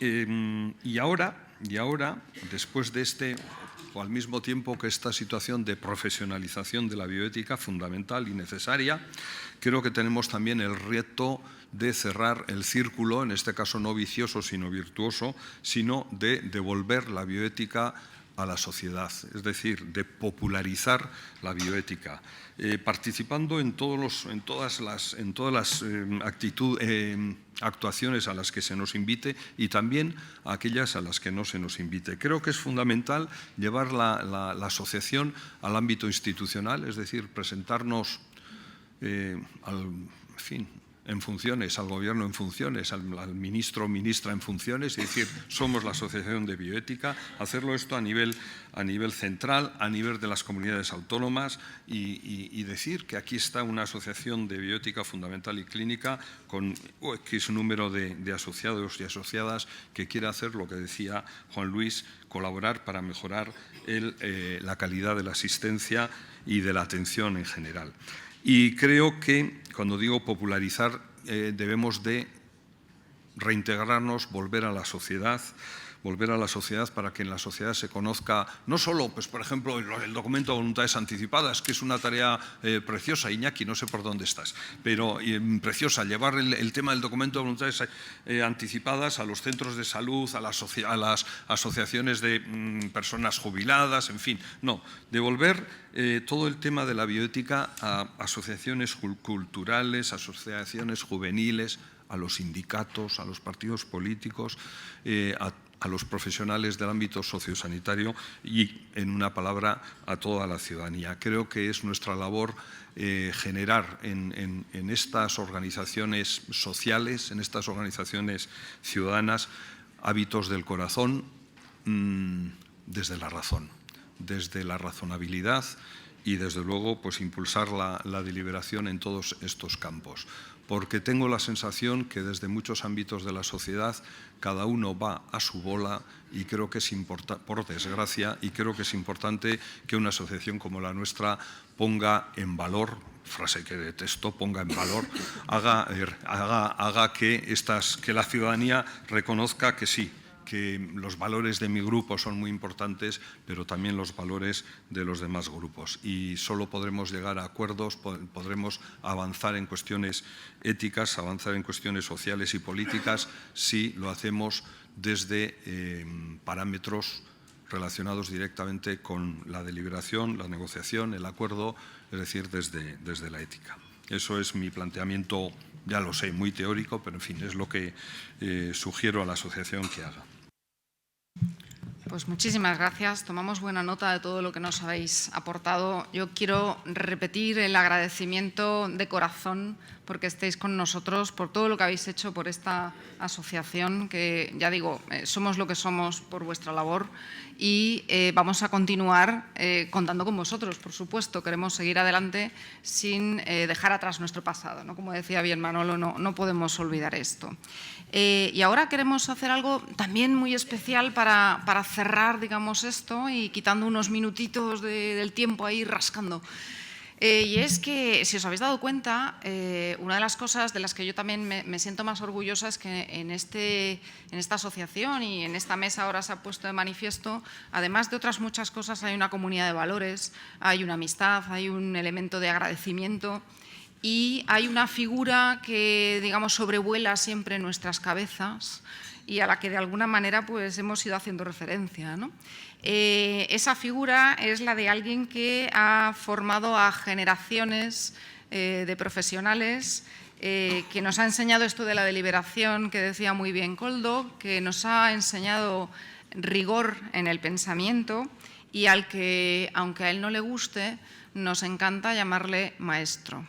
Y ahora, después de o al mismo tiempo que esta situación de profesionalización de la bioética, fundamental y necesaria, creo que tenemos también el reto de cerrar el círculo, en este caso no vicioso sino virtuoso, sino de devolver la bioética a la sociedad, es decir, de popularizar la bioética, participando en todas las actuaciones a las que se nos invite y también a aquellas a las que no se nos invite. Creo que es fundamental llevar la asociación al ámbito institucional, es decir, presentarnos en funciones, al gobierno en funciones, al ministro o ministra en funciones, es decir, somos la Asociación de Bioética, hacerlo esto a nivel central, a nivel de las comunidades autónomas y decir que aquí está una asociación de bioética fundamental y clínica con X número de asociados y asociadas que quiere hacer lo que decía Juan Luis, colaborar para mejorar la calidad de la asistencia y de la atención en general. Y creo que, cuando digo popularizar, debemos de reintegrarnos, volver a la sociedad para que en la sociedad se conozca no solo, pues, por ejemplo, el documento de voluntades anticipadas, que es una tarea preciosa, Iñaki, no sé por dónde estás, pero preciosa, llevar el tema del documento de voluntades anticipadas a los centros de salud, a las asociaciones de personas jubiladas, en fin, no, devolver todo el tema de la bioética a asociaciones culturales, asociaciones juveniles, a los sindicatos, a los partidos políticos, a los profesionales del ámbito sociosanitario y, en una palabra, a toda la ciudadanía. Creo que es nuestra labor generar en estas organizaciones sociales, en estas organizaciones ciudadanas, hábitos del corazón desde la razón, desde la razonabilidad y, desde luego, pues impulsar la deliberación en todos estos campos. porque tengo la sensación que desde muchos ámbitos de la sociedad cada uno va a su bola y creo que es importante, por desgracia, y creo que es importante que una asociación como la nuestra ponga en valor, frase que detesto, ponga en valor, haga que la ciudadanía reconozca que sí, que los valores de mi grupo son muy importantes, pero también los valores de los demás grupos. Y solo podremos llegar a acuerdos, podremos avanzar en cuestiones éticas, avanzar en cuestiones sociales y políticas, si lo hacemos desde parámetros relacionados directamente con la deliberación, la negociación, el acuerdo, es decir, desde la ética. Eso es mi planteamiento, ya lo sé, muy teórico, pero en fin, es lo que sugiero a la asociación que haga. Pues muchísimas gracias. Tomamos buena nota de todo lo que nos habéis aportado. Yo quiero repetir el agradecimiento de corazón porque estéis con nosotros, por todo lo que habéis hecho por esta asociación, que ya digo, somos lo que somos por vuestra labor y vamos a continuar contando con vosotros, por supuesto. Queremos seguir adelante sin dejar atrás nuestro pasado, ¿no? Como decía bien Manolo, no podemos olvidar esto. Y ahora queremos hacer algo también muy especial para cerrar, digamos, esto y quitando unos minutitos del tiempo ahí rascando. Y es que, si os habéis dado cuenta, una de las cosas de las que yo también me siento más orgullosa es que en esta asociación y en esta mesa ahora se ha puesto de manifiesto, además de otras muchas cosas, hay una comunidad de valores, hay una amistad, hay un elemento de agradecimiento y hay una figura que, digamos, sobrevuela siempre nuestras cabezas y a la que de alguna manera pues, hemos ido haciendo referencia, ¿no? Esa figura es la de alguien que ha formado a generaciones de profesionales, que nos ha enseñado esto de la deliberación, que decía muy bien Koldo, que nos ha enseñado rigor en el pensamiento y al que, aunque a él no le guste, nos encanta llamarle maestro.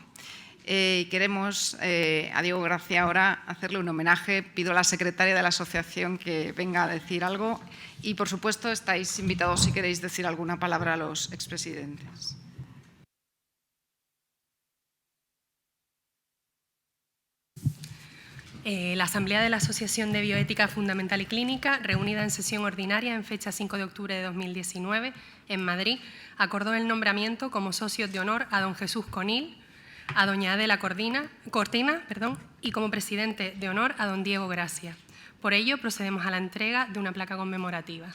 Queremos a Diego Gracia ahora hacerle un homenaje. Pido a la secretaria de la asociación que venga a decir algo y, por supuesto, estáis invitados si queréis decir alguna palabra a los expresidentes. La Asamblea de la Asociación de Bioética Fundamental y Clínica, reunida en sesión ordinaria en fecha 5 de octubre de 2019 en Madrid, acordó el nombramiento como socios de honor a don Jesús Conil, a doña Adela Cortina, y como presidente de honor a don Diego Gracia. Por ello, procedemos a la entrega de una placa conmemorativa.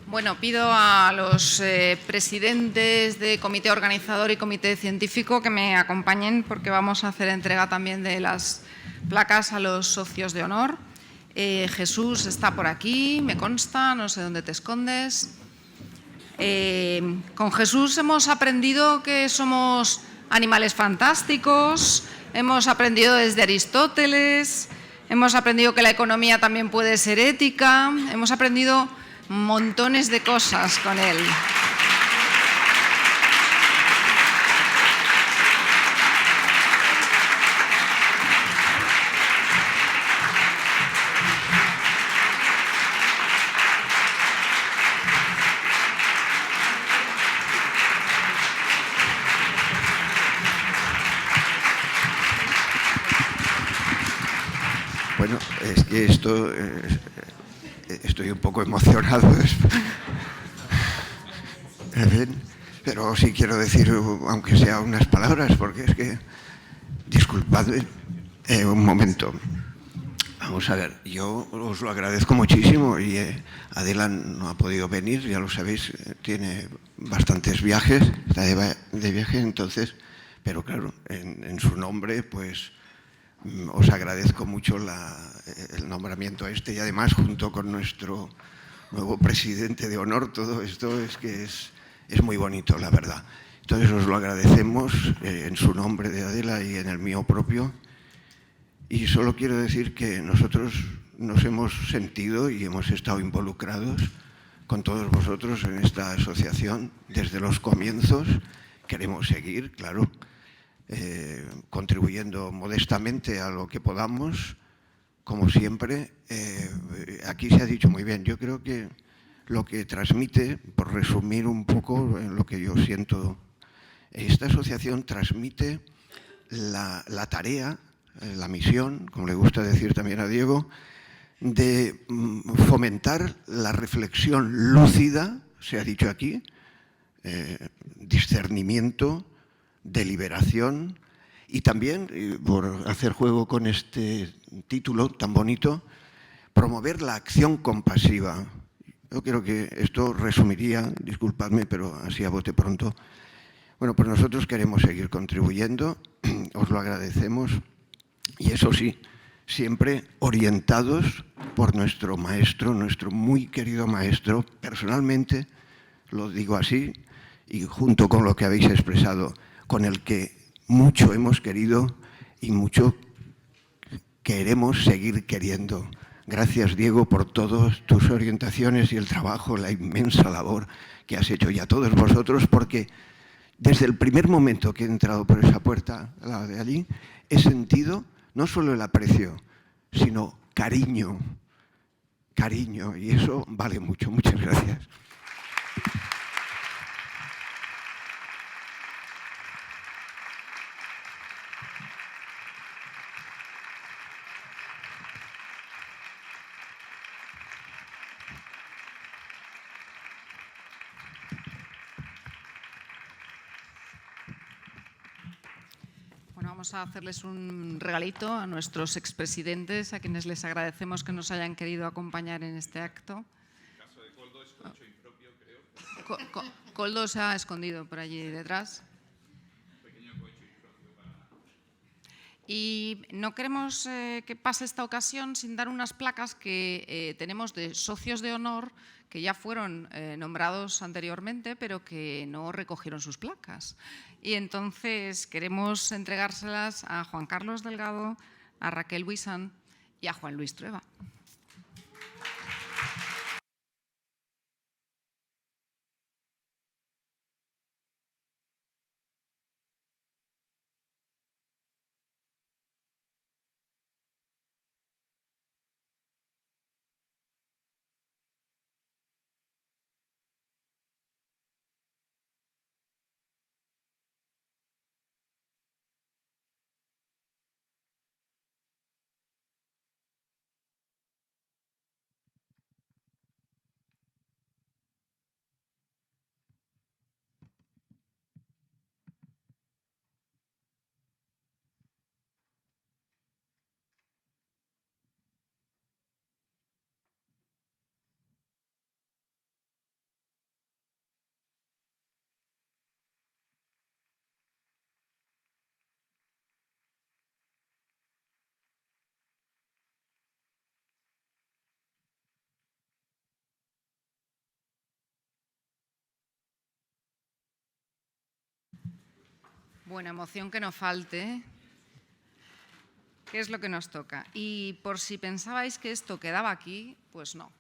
Bueno, pido a los presidentes de comité organizador y comité científico que me acompañen porque vamos a hacer entrega también de las placas a los socios de honor. Jesús está por aquí, me consta, no sé dónde te escondes. Con Jesús hemos aprendido que somos animales fantásticos, hemos aprendido desde Aristóteles, hemos aprendido que la economía también puede ser ética, hemos aprendido montones de cosas con él. Bueno, es que esto... estoy un poco emocionado. En fin, pero sí quiero decir, aunque sea unas palabras, porque es que, disculpadme, un momento. Vamos a ver, yo os lo agradezco muchísimo y Adela no ha podido venir, ya lo sabéis, tiene bastantes viajes, está de viaje, entonces, pero claro, en su nombre, pues os agradezco mucho el nombramiento y además junto con nuestro nuevo presidente de honor, todo esto es que es muy bonito, la verdad. Entonces os lo agradecemos en su nombre de Adela y en el mío propio. Y solo quiero decir que nosotros nos hemos sentido y hemos estado involucrados con todos vosotros en esta asociación desde los comienzos. Queremos seguir, claro, contribuyendo modestamente a lo que podamos, como siempre. Aquí se ha dicho muy bien, yo creo que lo que transmite, por resumir un poco en lo que yo siento, esta asociación transmite la tarea, la misión, como le gusta decir también a Diego, de fomentar la reflexión lúcida, se ha dicho aquí, discernimiento, deliberación y también, por hacer juego con este título tan bonito, promover la acción compasiva. Yo creo que esto resumiría, disculpadme, pero así a bote pronto. Bueno, pues nosotros queremos seguir contribuyendo, os lo agradecemos. Y eso sí, siempre orientados por nuestro maestro, nuestro muy querido maestro. Personalmente, lo digo así, y junto con lo que habéis expresado, con el que mucho hemos querido y mucho queremos seguir queriendo. Gracias, Diego, por todas tus orientaciones y el trabajo, la inmensa labor que has hecho, y a todos vosotros, porque desde el primer momento que he entrado por esa puerta, la de allí, he sentido no solo el aprecio, sino cariño, y eso vale mucho. Muchas gracias. Bueno, vamos a hacerles un regalito a nuestros expresidentes, a quienes les agradecemos que nos hayan querido acompañar en este acto. En caso de Koldo es coche impropio, creo. Koldo se ha escondido por allí detrás. Y no queremos que pase esta ocasión sin dar unas placas que tenemos de socios de honor que ya fueron nombrados anteriormente, pero que no recogieron sus placas. Y entonces queremos entregárselas a Juan Carlos Delgado, a Raquel Buisan y a Juan Luis Trueba. Buena emoción que no falte. ¿Qué es lo que nos toca? Y por si pensabais que esto quedaba aquí, pues no.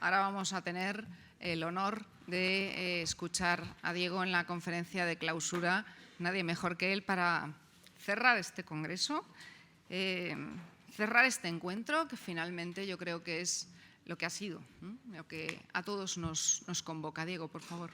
Ahora vamos a tener el honor de escuchar a Diego en la conferencia de clausura. Nadie mejor que él para cerrar este congreso, cerrar este encuentro, que finalmente yo creo que es lo que ha sido, lo que a todos nos convoca. Diego, por favor.